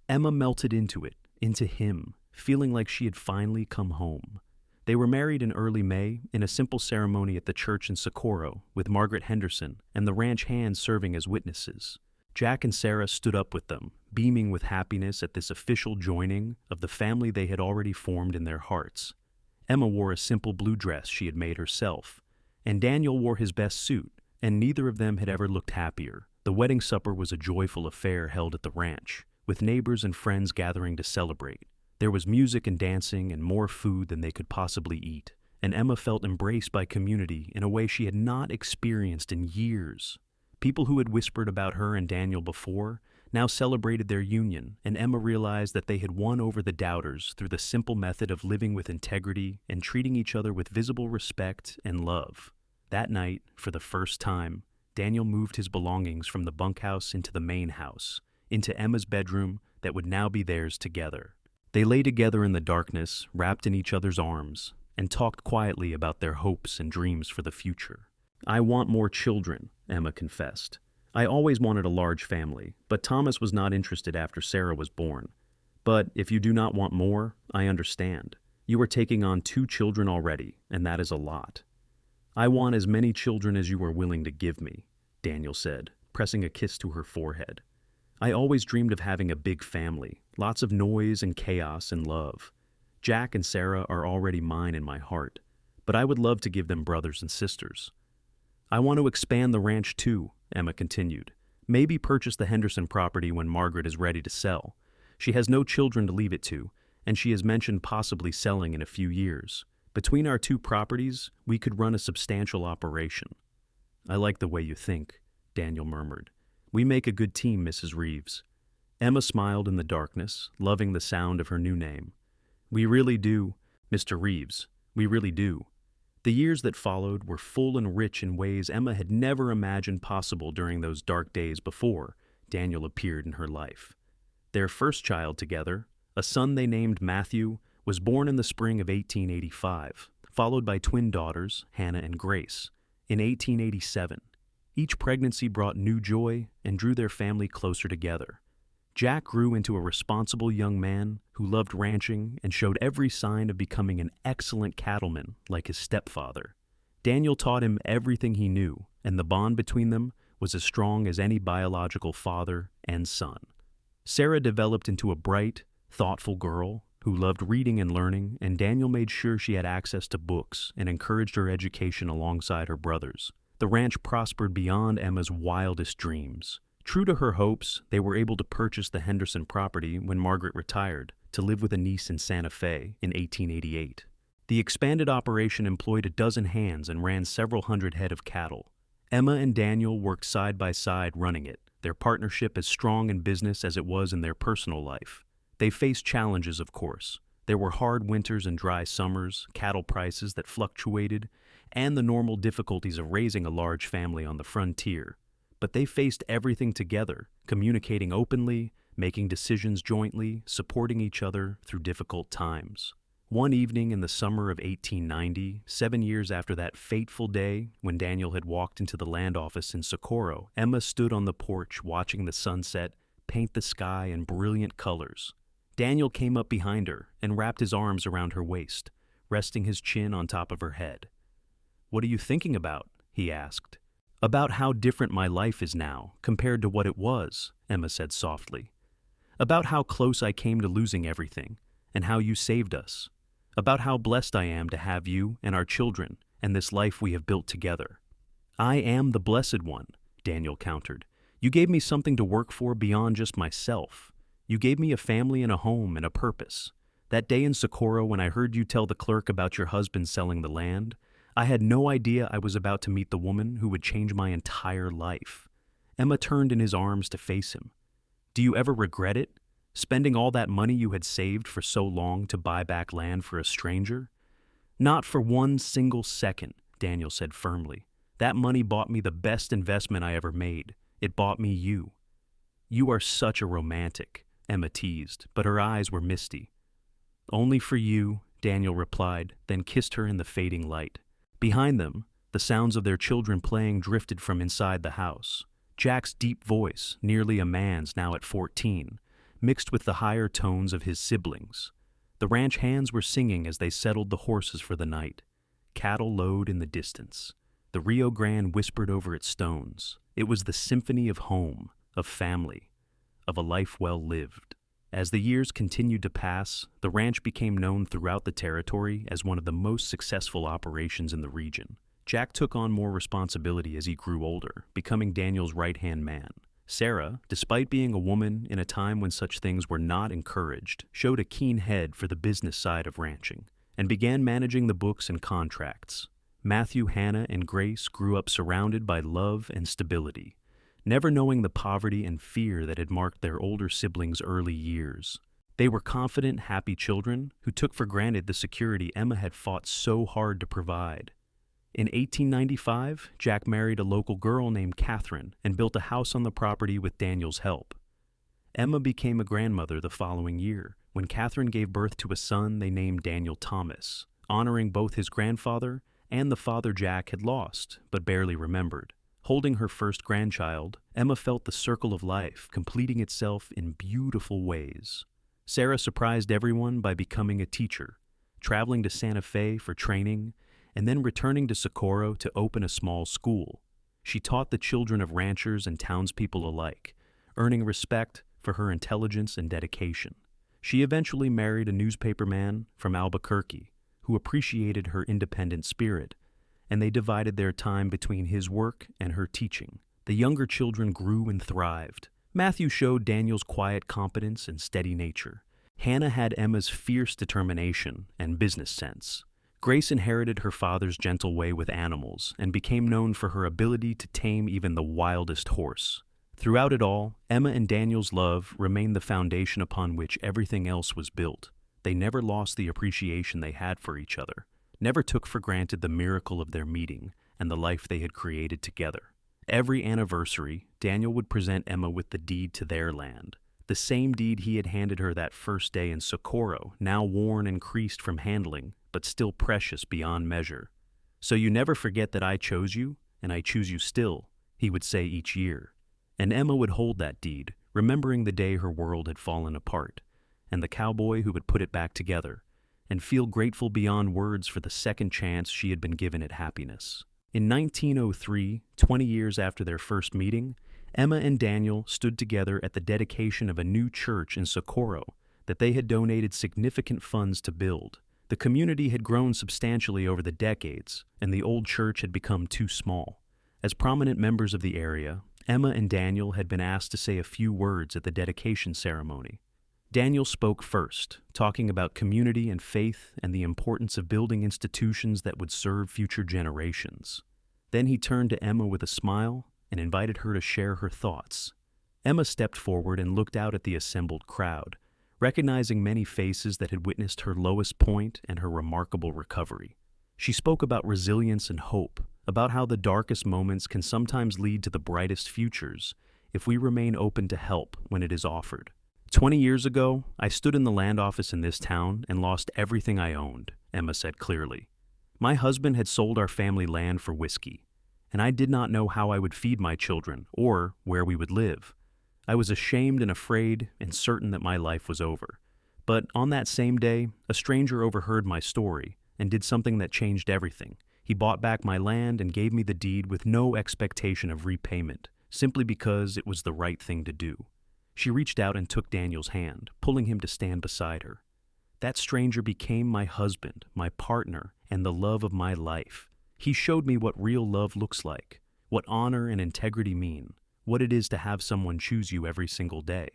[SPEAKER 1] Emma melted into it, into him, feeling like she had finally come home. They were married in early May in a simple ceremony at the church in Socorro, with Margaret Henderson and the ranch hands serving as witnesses. Jack and Sarah stood up with them, beaming with happiness at this official joining of the family they had already formed in their hearts. Emma wore a simple blue dress she had made herself, and Daniel wore his best suit, and neither of them had ever looked happier. The wedding supper was a joyful affair held at the ranch, with neighbors and friends gathering to celebrate. There was music and dancing and more food than they could possibly eat, and Emma felt embraced by community in a way she had not experienced in years. People who had whispered about her and Daniel before now celebrated their union, and Emma realized that they had won over the doubters through the simple method of living with integrity and treating each other with visible respect and love. That night, for the first time, Daniel moved his belongings from the bunkhouse into the main house, into Emma's bedroom that would now be theirs together. They lay together in the darkness, wrapped in each other's arms, and talked quietly about their hopes and dreams for the future. "I want more children," Emma confessed. "I always wanted a large family, but Thomas was not interested after Sarah was born. But if you do not want more, I understand. You are taking on 2 children already, and that is a lot." "I want as many children as you are willing to give me," Daniel said, pressing a kiss to her forehead. "I always dreamed of having a big family, lots of noise and chaos and love. Jack and Sarah are already mine in my heart, but I would love to give them brothers and sisters." "I want to expand the ranch too," Emma continued. "Maybe purchase the Henderson property when Margaret is ready to sell. She has no children to leave it to, and she has mentioned possibly selling in a few years. Between our 2 properties, we could run a substantial operation." "I like the way you think," Daniel murmured. "We make a good team, Mrs. Reeves." Emma smiled in the darkness, loving the sound of her new name. "We really do, Mr. Reeves, we really do." The years that followed were full and rich in ways Emma had never imagined possible during those dark days before Daniel appeared in her life. Their first child together, a son they named Matthew, was born in the spring of 1885, followed by twin daughters, Hannah and Grace, in 1887. Each pregnancy brought new joy and drew their family closer together. Jack grew into a responsible young man who loved ranching and showed every sign of becoming an excellent cattleman like his stepfather. Daniel taught him everything he knew, and the bond between them was as strong as any biological father and son. Sarah developed into a bright, thoughtful girl who loved reading and learning, and Daniel made sure she had access to books and encouraged her education alongside her brothers. The ranch prospered beyond Emma's wildest dreams. True to her hopes, they were able to purchase the Henderson property when Margaret retired to live with a niece in Santa Fe in 1888. The expanded operation employed a dozen hands and ran several hundred head of cattle. Emma and Daniel worked side by side running it, their partnership as strong in business as it was in their personal life. They faced challenges, of course. There were hard winters and dry summers, cattle prices that fluctuated, and the normal difficulties of raising a large family on the frontier. But they faced everything together, communicating openly, making decisions jointly, supporting each other through difficult times. One evening in the summer of 1890, 7 years after that fateful day when Daniel had walked into the land office in Socorro, Emma stood on the porch watching the sunset paint the sky in brilliant colors. Daniel came up behind her and wrapped his arms around her waist, resting his chin on top of her head. "What are you thinking about?" he asked. "About how different my life is now compared to what it was," Emma said softly. "About how close I came to losing everything, and how you saved us. About how blessed I am to have you and our children and this life we have built together." "I am the blessed one," Daniel countered. "You gave me something to work for beyond just myself. You gave me a family and a home and a purpose. That day in Socorro when I heard you tell the clerk about your husband selling the land, I had no idea I was about to meet the woman who would change my entire life." Emma turned in his arms to face him. "Do you ever regret it? Spending all that money you had saved for so long to buy back land for a stranger?" "Not for one single second," Daniel said firmly. "That money bought me the best investment I ever made. It bought me you." "You are such a romantic," Emma teased, but her eyes were misty. "Only for you," Daniel replied, then kissed her in the fading light. Behind them, the sounds of their children playing drifted from inside the house. Jack's deep voice, nearly a man's now at 14, mixed with the higher tones of his siblings. The ranch hands were singing as they settled the horses for the night. Cattle lowed in the distance. The Rio Grande whispered over its stones. It was the symphony of home, of family, of a life well lived. As the years continued to pass, the ranch became known throughout the territory as one of the most successful operations in the region. Jack took on more responsibility as he grew older, becoming Daniel's right-hand man. Sarah, despite being a woman in a time when such things were not encouraged, showed a keen head for the business side of ranching and began managing the books and contracts. Matthew, Hannah, and Grace grew up surrounded by love and stability, never knowing the poverty and fear that had marked their older siblings' early years. They were confident, happy children who took for granted the security Emma had fought so hard to provide. In 1895, Jack married a local girl named Catherine and built a house on the property with Daniel's help. Emma became a grandmother the following year, when Catherine gave birth to a son they named Daniel Thomas, honoring both his grandfather and the father Jack had lost, but barely remembered. Holding her first grandchild, Emma felt the circle of life completing itself in beautiful ways. Sarah surprised everyone by becoming a teacher, traveling to Santa Fe for training, and then returning to Socorro to open a small school. She taught the children of ranchers and townspeople alike, earning respect for her intelligence and dedication. She eventually married a newspaperman from Albuquerque who appreciated her independent spirit, and they divided their time between his work and her teaching. The younger children grew and thrived. Matthew showed Daniel's quiet competence and steady nature. Hannah had Emma's fierce determination and business sense. Grace inherited her father's gentle way with animals and became known for her ability to tame even the wildest horse. Throughout it all, Emma and Daniel's love remained the foundation upon which everything else was built. They never lost the appreciation they had for each other, never took for granted the miracle of their meeting and the life they had created together. Every anniversary, Daniel would present Emma with the deed to their land, the same deed he had handed her that first day in Socorro, now worn and creased from handling, but still precious beyond measure. "So you never forget that I chose you, and I choose you still," he would say each year. And Emma would hold that deed, remembering the day her world had fallen apart, and the cowboy who would put it back together, and feel grateful beyond words for the second chance she had been given at happiness. In 1903, 20 years after their first meeting, Emma and Daniel stood together at the dedication of a new church in Socorro that they had donated significant funds to build. The community had grown substantially over the decades, and the old church had become too small. As prominent members of the area, Emma and Daniel had been asked to say a few words at the dedication ceremony. Daniel spoke first, talking about community and faith and the importance of building institutions that would serve future generations. Then he turned to Emma with a smile and invited her to share her thoughts. Emma stepped forward and looked out at the assembled crowd, recognizing many faces that had witnessed her lowest point and her remarkable recovery. She spoke about resilience and hope, about how the darkest moments can sometimes lead to the brightest futures if we remain open to help when it is offered. 20 years ago, I stood in the land office in this town and lost everything I owned, Emma said clearly. My husband had sold our family land for whiskey, and I did not know how I would feed my children or where we would live. I was ashamed and afraid and certain that my life was over. But on that same day, a stranger overheard my story and did something that changed everything. He bought back my land and gave me the deed with no expectation of repayment, simply because it was the right thing to do. She reached out and took Daniel's hand, pulling him to stand beside her. That stranger became my husband, my partner, and the love of my life. He showed me what real love looks like, what honor and integrity mean, what it is to have someone choose you every single day.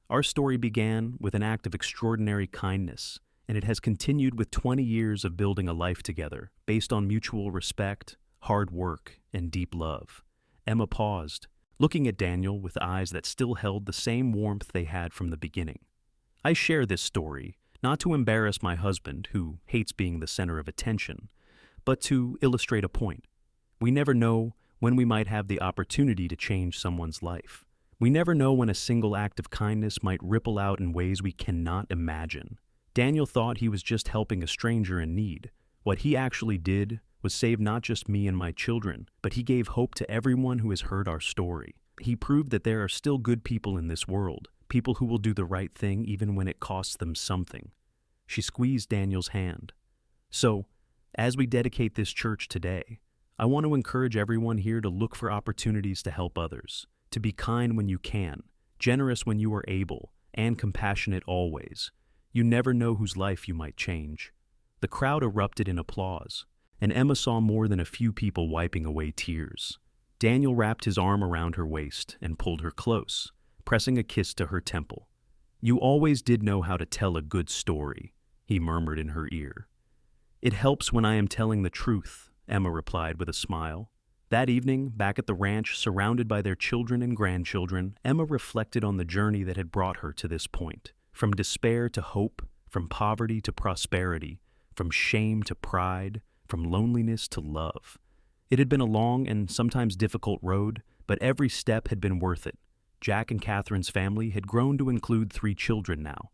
[SPEAKER 1] Our story began with an act of extraordinary kindness, and it has continued with 20 years of building a life together, based on mutual respect, hard work, and deep love. Emma paused, looking at Daniel with eyes that still held the same warmth they had from the beginning. I share this story, not to embarrass my husband, who hates being the center of attention, but to illustrate a point. We never know when we might have the opportunity to change someone's life. We never know when a single act of kindness might ripple out in ways we cannot imagine. Daniel thought he was just helping a stranger in need. What he actually did was save not just me and my children, but he gave hope to everyone who has heard our story. He proved that there are still good people in this world, people who will do the right thing even when it costs them something. She squeezed Daniel's hand. So, as we dedicate this church today, I want to encourage everyone here to look for opportunities to help others, to be kind when you can, generous when you are able, and compassionate always. You never know whose life you might change. The crowd erupted in applause, and Emma saw more than a few people wiping away tears. Daniel wrapped his arm around her waist and pulled her close, pressing a kiss to her temple. "You always did know how to tell a good story," he murmured in her ear. "It helps when I am telling the truth," Emma replied with a smile. That evening, back at the ranch, surrounded by their children and grandchildren, Emma reflected on the journey that had brought her to this point. From despair to hope, from poverty to prosperity, from shame to pride, from loneliness to love. It had been a long and sometimes difficult road, but every step had been worth it. Jack and Catherine's family had grown to include 3 children now,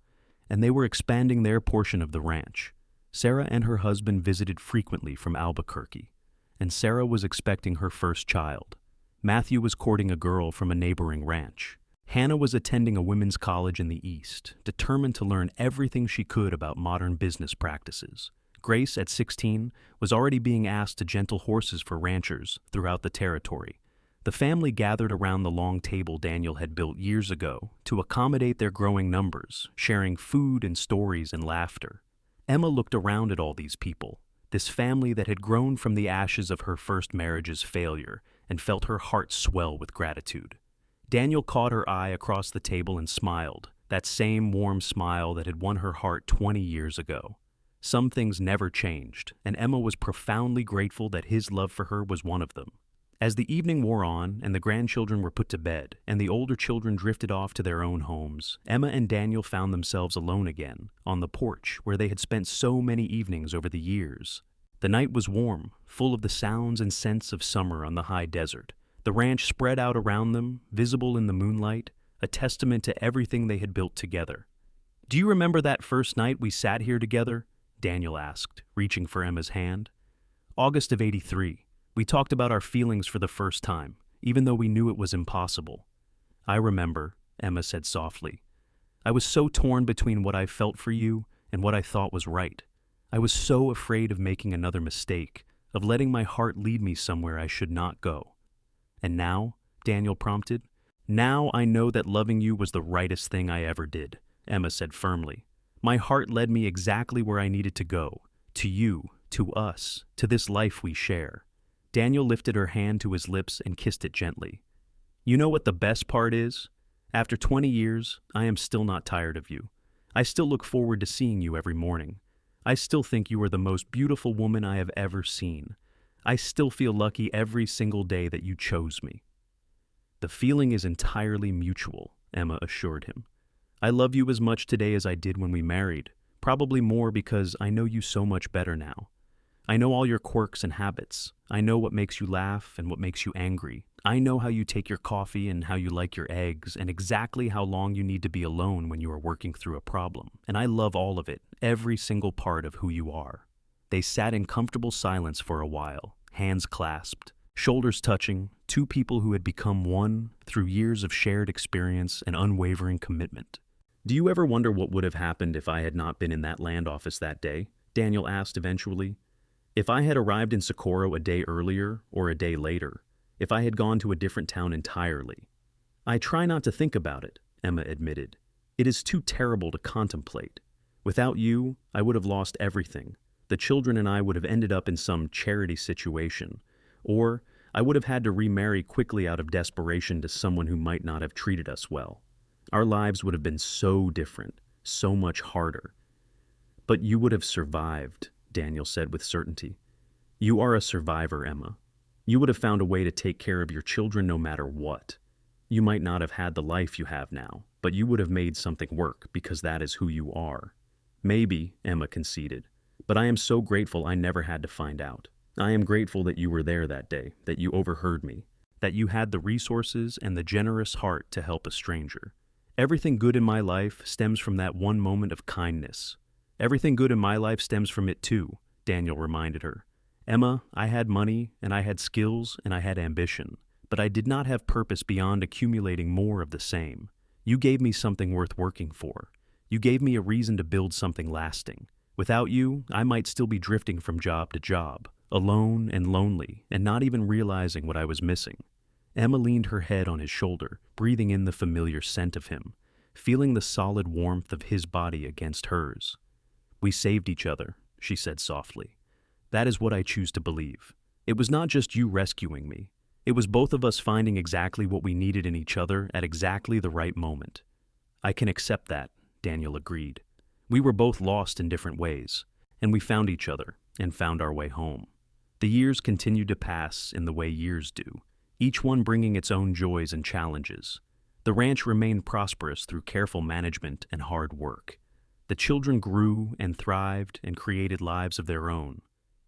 [SPEAKER 1] and they were expanding their portion of the ranch. Sarah and her husband visited frequently from Albuquerque, and Sarah was expecting her first child. Matthew was courting a girl from a neighboring ranch. Hannah was attending a women's college in the East, determined to learn everything she could about modern business practices. Grace, at 16, was already being asked to gentle horses for ranchers throughout the territory. The family gathered around the long table Daniel had built years ago to accommodate their growing numbers, sharing food and stories and laughter. Emma looked around at all these people, this family that had grown from the ashes of her first marriage's failure, and felt her heart swell with gratitude. Daniel caught her eye across the table and smiled, that same warm smile that had won her heart 20 years ago. Some things never changed, and Emma was profoundly grateful that his love for her was one of them. As the evening wore on and the grandchildren were put to bed and the older children drifted off to their own homes, Emma and Daniel found themselves alone again, on the porch where they had spent so many evenings over the years. The night was warm, full of the sounds and scents of summer on the high desert. The ranch spread out around them, visible in the moonlight, a testament to everything they had built together. "Do you remember that first night we sat here together?" Daniel asked, reaching for Emma's hand. "August of '83. We talked about our feelings for the first time, even though we knew it was impossible." "I remember," Emma said softly. "I was so torn between what I felt for you and what I thought was right. I was so afraid of making another mistake, of letting my heart lead me somewhere I should not go." "And now," Daniel prompted. "Now I know that loving you was the rightest thing I ever did," Emma said firmly. "My heart led me exactly where I needed to go, to you, to us, to this life we share." Daniel lifted her hand to his lips and kissed it gently. "You know what the best part is? After 20 years, I am still not tired of you. I still look forward to seeing you every morning. I still think you are the most beautiful woman I have ever seen. I still feel lucky every single day that you chose me." "The feeling is entirely mutual," Emma assured him. "I love you as much today as I did when we married, probably more because I know you so much better now. I know all your quirks and habits. I know what makes you laugh and what makes you angry. I know how you take your coffee and how you like your eggs and exactly how long you need to be alone when you are working through a problem. And I love all of it, every single part of who you are." They sat in comfortable silence for a while, hands clasped, shoulders touching, 2 people who had become one through years of shared experience and unwavering commitment. "Do you ever wonder what would have happened if I had not been in that land office that day?" Daniel asked eventually. "If I had arrived in Socorro a day earlier or a day later, if I had gone to a different town entirely." "I try not to think about it," Emma admitted. "It is too terrible to contemplate. Without you, I would have lost everything. The children and I would have ended up in some charity situation, or I would have had to remarry quickly out of desperation to someone who might not have treated us well. Our lives would have been so different, so much harder." "But you would have survived," Daniel said with certainty. "You are a survivor, Emma. You would have found a way to take care of your children no matter what. You might not have had the life you have now, but you would have made something work because that is who you are." "Maybe," Emma conceded, "but I am so grateful I never had to find out. I am grateful that you were there that day, that you overheard me, that you had the resources and the generous heart to help a stranger. Everything good in my life stems from that one moment of kindness. Everything good in my life stems from it too," Daniel reminded her. "Emma, I had money, and I had skills, and I had ambition, but I did not have purpose beyond accumulating more of the same. You gave me something worth working for. You gave me a reason to build something lasting. Without you, I might still be drifting from job to job, alone and lonely, and not even realizing what I was missing. Emma leaned her head on his shoulder, breathing in the familiar scent of him, feeling the solid warmth of his body against hers. "We saved each other," she said softly. "That is what I choose to believe. It was not just you rescuing me. It was both of us finding exactly what we needed in each other at exactly the right moment." "I can accept that," Daniel agreed. "We were both lost in different ways, and we found each other and found our way home." The years continued to pass in the way years do, each one bringing its own joys and challenges. The ranch remained prosperous through careful management and hard work. The children grew and thrived and created lives of their own.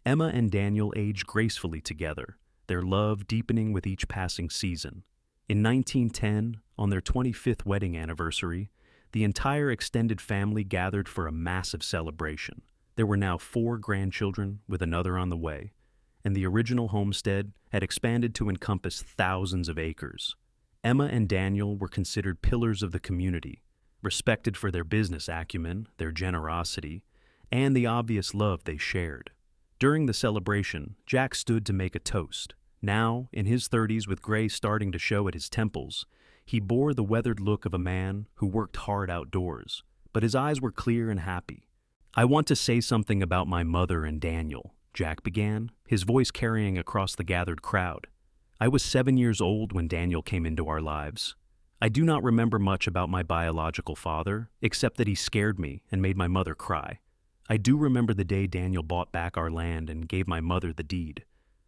[SPEAKER 1] Emma and Daniel aged gracefully together, their love deepening with each passing season. In 1910, on their 25th wedding anniversary, the entire extended family gathered for a massive celebration. There were now 4 grandchildren, with another on the way, and the original homestead had expanded to encompass thousands of acres. Emma and Daniel were considered pillars of the community, respected for their business acumen, their generosity, and the obvious love they shared. During the celebration, Jack stood to make a toast. Now, in his 30s with gray starting to show at his temples, he bore the weathered look of a man who worked hard outdoors, but his eyes were clear and happy. "I want to say something about my mother and Daniel," Jack began, his voice carrying across the gathered crowd. "I was 7 years old when Daniel came into our lives. I do not remember much about my biological father, except that he scared me and made my mother cry. I do remember the day Daniel bought back our land and gave my mother the deed.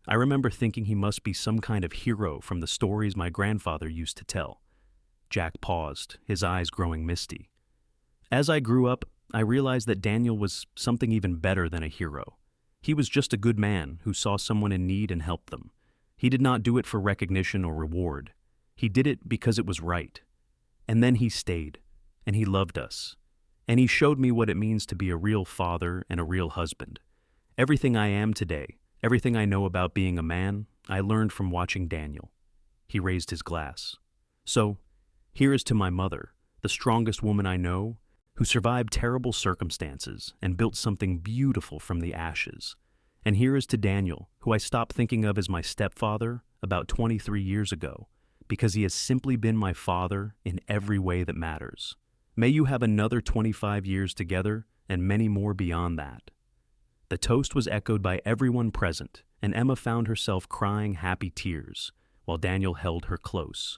[SPEAKER 1] I remember thinking he must be some kind of hero from the stories my grandfather used to tell." Jack paused, his eyes growing misty. "As I grew up, I realized that Daniel was something even better than a hero. He was just a good man who saw someone in need and helped them. He did not do it for recognition or reward. He did it because it was right. And then he stayed, and he loved us. And he showed me what it means to be a real father and a real husband. Everything I am today, everything I know about being a man, I learned from watching Daniel." He raised his glass. "So, here is to my mother, the strongest woman I know, who survived terrible circumstances and built something beautiful from the ashes. And here is to Daniel, who I stopped thinking of as my stepfather about 23 years ago, because he has simply been my father in every way that matters. May you have another 25 years together and many more beyond that." The toast was echoed by everyone present, and Emma found herself crying happy tears, while Daniel held her close.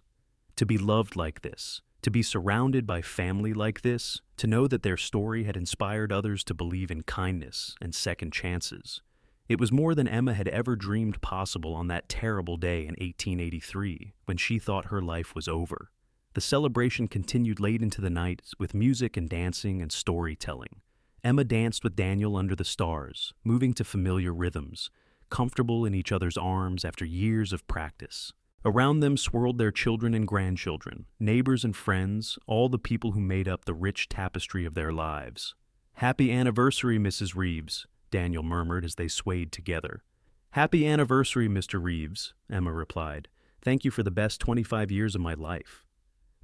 [SPEAKER 1] To be loved like this, to be surrounded by family like this, to know that their story had inspired others to believe in kindness and second chances. It was more than Emma had ever dreamed possible on that terrible day in 1883, when she thought her life was over. The celebration continued late into the night with music and dancing and storytelling. Emma danced with Daniel under the stars, moving to familiar rhythms, comfortable in each other's arms after years of practice. Around them swirled their children and grandchildren, neighbors and friends, all the people who made up the rich tapestry of their lives. "Happy anniversary, Mrs. Reeves," Daniel murmured as they swayed together. "Happy anniversary, Mr. Reeves," Emma replied. "Thank you for the best 25 years of my life."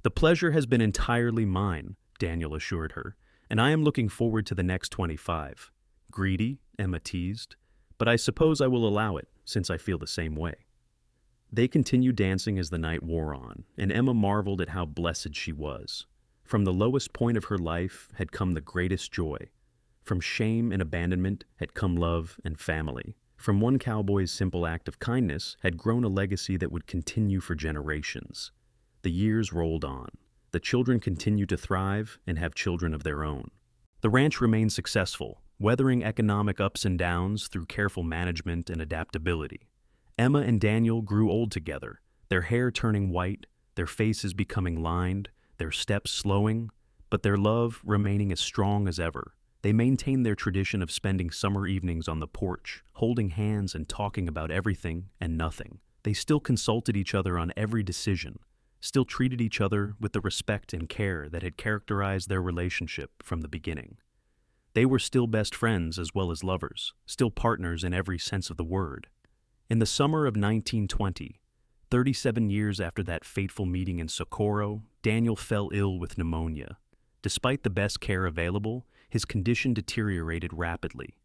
[SPEAKER 1] "The pleasure has been entirely mine," Daniel assured her, "and I am looking forward to the next 25. "Greedy," Emma teased, "but I suppose I will allow it, since I feel the same way." They continued dancing as the night wore on, and Emma marveled at how blessed she was. From the lowest point of her life had come the greatest joy. From shame and abandonment had come love and family. From one cowboy's simple act of kindness had grown a legacy that would continue for generations. The years rolled on. The children continued to thrive and have children of their own. The ranch remained successful, weathering economic ups and downs through careful management and adaptability. Emma and Daniel grew old together, their hair turning white, their faces becoming lined, their steps slowing, but their love remaining as strong as ever. They maintained their tradition of spending summer evenings on the porch, holding hands and talking about everything and nothing. They still consulted each other on every decision, still treated each other with the respect and care that had characterized their relationship from the beginning. They were still best friends as well as lovers, still partners in every sense of the word. In the summer of 1920, 37 years after that fateful meeting in Socorro, Daniel fell ill with pneumonia. Despite the best care available, his condition deteriorated rapidly.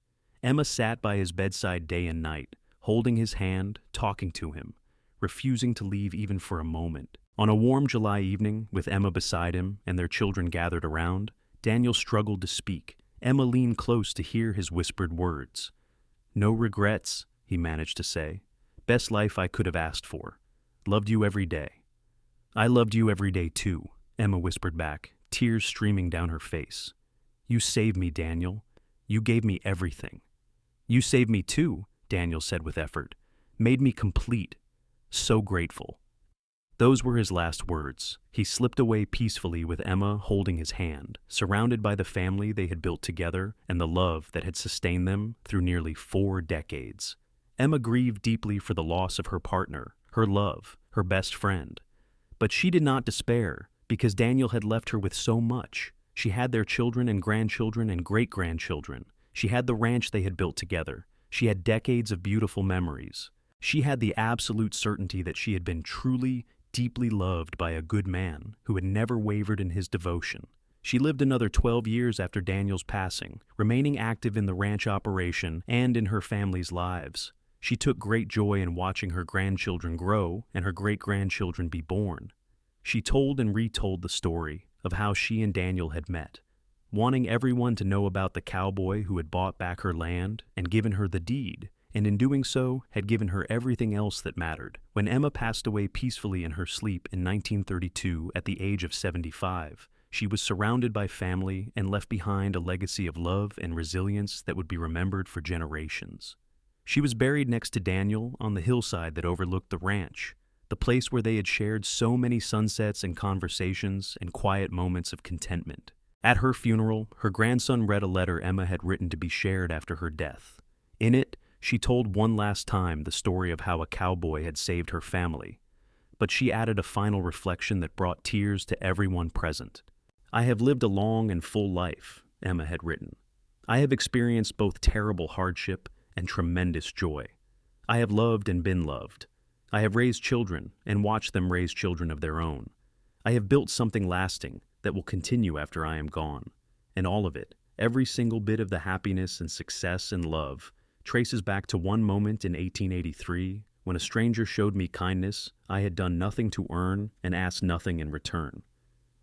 [SPEAKER 1] Emma sat by his bedside day and night, holding his hand, talking to him, refusing to leave even for a moment. On a warm July evening, with Emma beside him and their children gathered around, Daniel struggled to speak. Emma leaned close to hear his whispered words. "No regrets," he managed to say. "Best life I could have asked for. Loved you every day." "I loved you every day too," Emma whispered back, tears streaming down her face. "You saved me, Daniel. You gave me everything." "You saved me too," Daniel said with effort. "Made me complete. So grateful." Those were his last words. He slipped away peacefully with Emma holding his hand, surrounded by the family they had built together and the love that had sustained them through nearly 4 decades. Emma grieved deeply for the loss of her partner, her love, her best friend. But she did not despair, because Daniel had left her with so much. She had their children and grandchildren and great-grandchildren. She had the ranch they had built together. She had decades of beautiful memories. She had the absolute certainty that she had been truly, deeply loved by a good man who had never wavered in his devotion. She lived another 12 years after Daniel's passing, remaining active in the ranch operation and in her family's lives. She took great joy in watching her grandchildren grow and her great-grandchildren be born. She told and retold the story of how she and Daniel had met, wanting everyone to know about the cowboy who had bought back her land and given her the deed, and in doing so had given her everything else that mattered. When Emma passed away peacefully in her sleep in 1932 at the age of 75, she was surrounded by family and left behind a legacy of love and resilience that would be remembered for generations. She was buried next to Daniel on the hillside that overlooked the ranch, the place where they had shared so many sunsets and conversations and quiet moments of contentment. At her funeral, her grandson read a letter Emma had written to be shared after her death. In it, she told one last time the story of how a cowboy had saved her family, but she added a final reflection that brought tears to everyone present. "I have lived a long and full life," Emma had written. "I have experienced both terrible hardship and tremendous joy. I have loved and been loved. I have raised children and watched them raise children of their own. I have built something lasting that will continue after I am gone. And all of it, every single bit of the happiness and success and love, traces back to one moment in 1883 when a stranger showed me kindness I had done nothing to earn and asked nothing in return.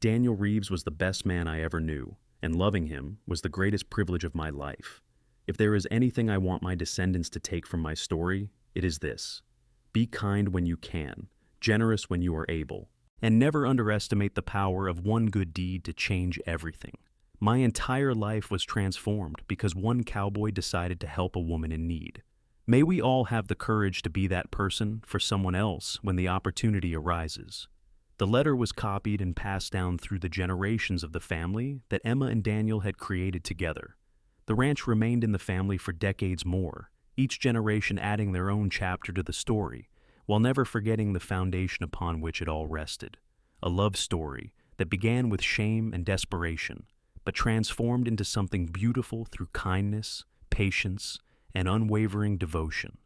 [SPEAKER 1] Daniel Reeves was the best man I ever knew, and loving him was the greatest privilege of my life. If there is anything I want my descendants to take from my story, it is this: be kind when you can, generous when you are able, and never underestimate the power of one good deed to change everything. My entire life was transformed because one cowboy decided to help a woman in need. May we all have the courage to be that person for someone else when the opportunity arises." The letter was copied and passed down through the generations of the family that Emma and Daniel had created together. The ranch remained in the family for decades more, each generation adding their own chapter to the story, while never forgetting the foundation upon which it all rested. A love story that began with shame and desperation, but transformed into something beautiful through kindness, patience, and unwavering devotion.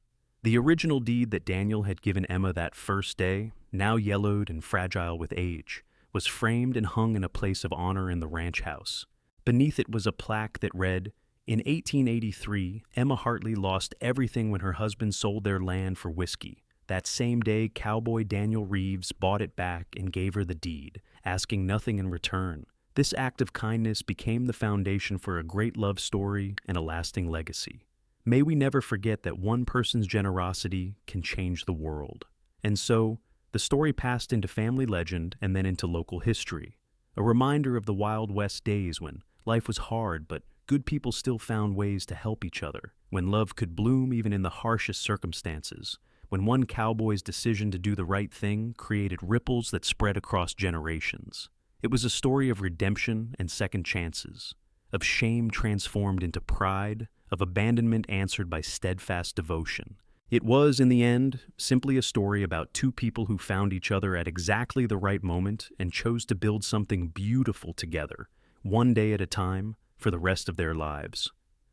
[SPEAKER 1] The original deed that Daniel had given Emma that first day, now yellowed and fragile with age, was framed and hung in a place of honor in the ranch house. Beneath it was a plaque that read, "In 1883, Emma Hartley lost everything when her husband sold their land for whiskey. That same day, cowboy Daniel Reeves bought it back and gave her the deed, asking nothing in return. This act of kindness became the foundation for a great love story and a lasting legacy. May we never forget that one person's generosity can change the world." And so, the story passed into family legend and then into local history, a reminder of the Wild West days when life was hard but good people still found ways to help each other, when love could bloom even in the harshest circumstances, when one cowboy's decision to do the right thing created ripples that spread across generations. It was a story of redemption and second chances, of shame transformed into pride, of abandonment answered by steadfast devotion. It was, in the end, simply a story about two people who found each other at exactly the right moment and chose to build something beautiful together, one day at a time, for the rest of their lives.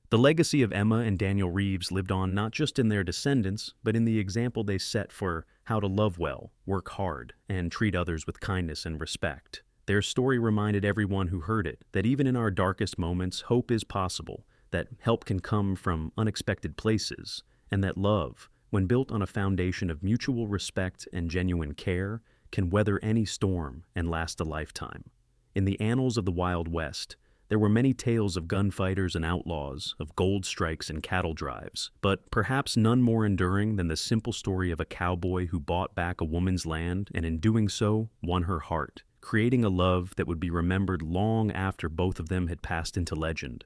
[SPEAKER 1] The legacy of Emma and Daniel Reeves lived on not just in their descendants, but in the example they set for how to love well, work hard, and treat others with kindness and respect. Their story reminded everyone who heard it that even in our darkest moments, hope is possible, that help can come from unexpected places, and that love, when built on a foundation of mutual respect and genuine care, can weather any storm and last a lifetime. In the annals of the Wild West, there were many tales of gunfighters and outlaws, of gold strikes and cattle drives, but perhaps none more enduring than the simple story of a cowboy who bought back a woman's land and in doing so won her heart, creating a love that would be remembered long after both of them had passed into legend.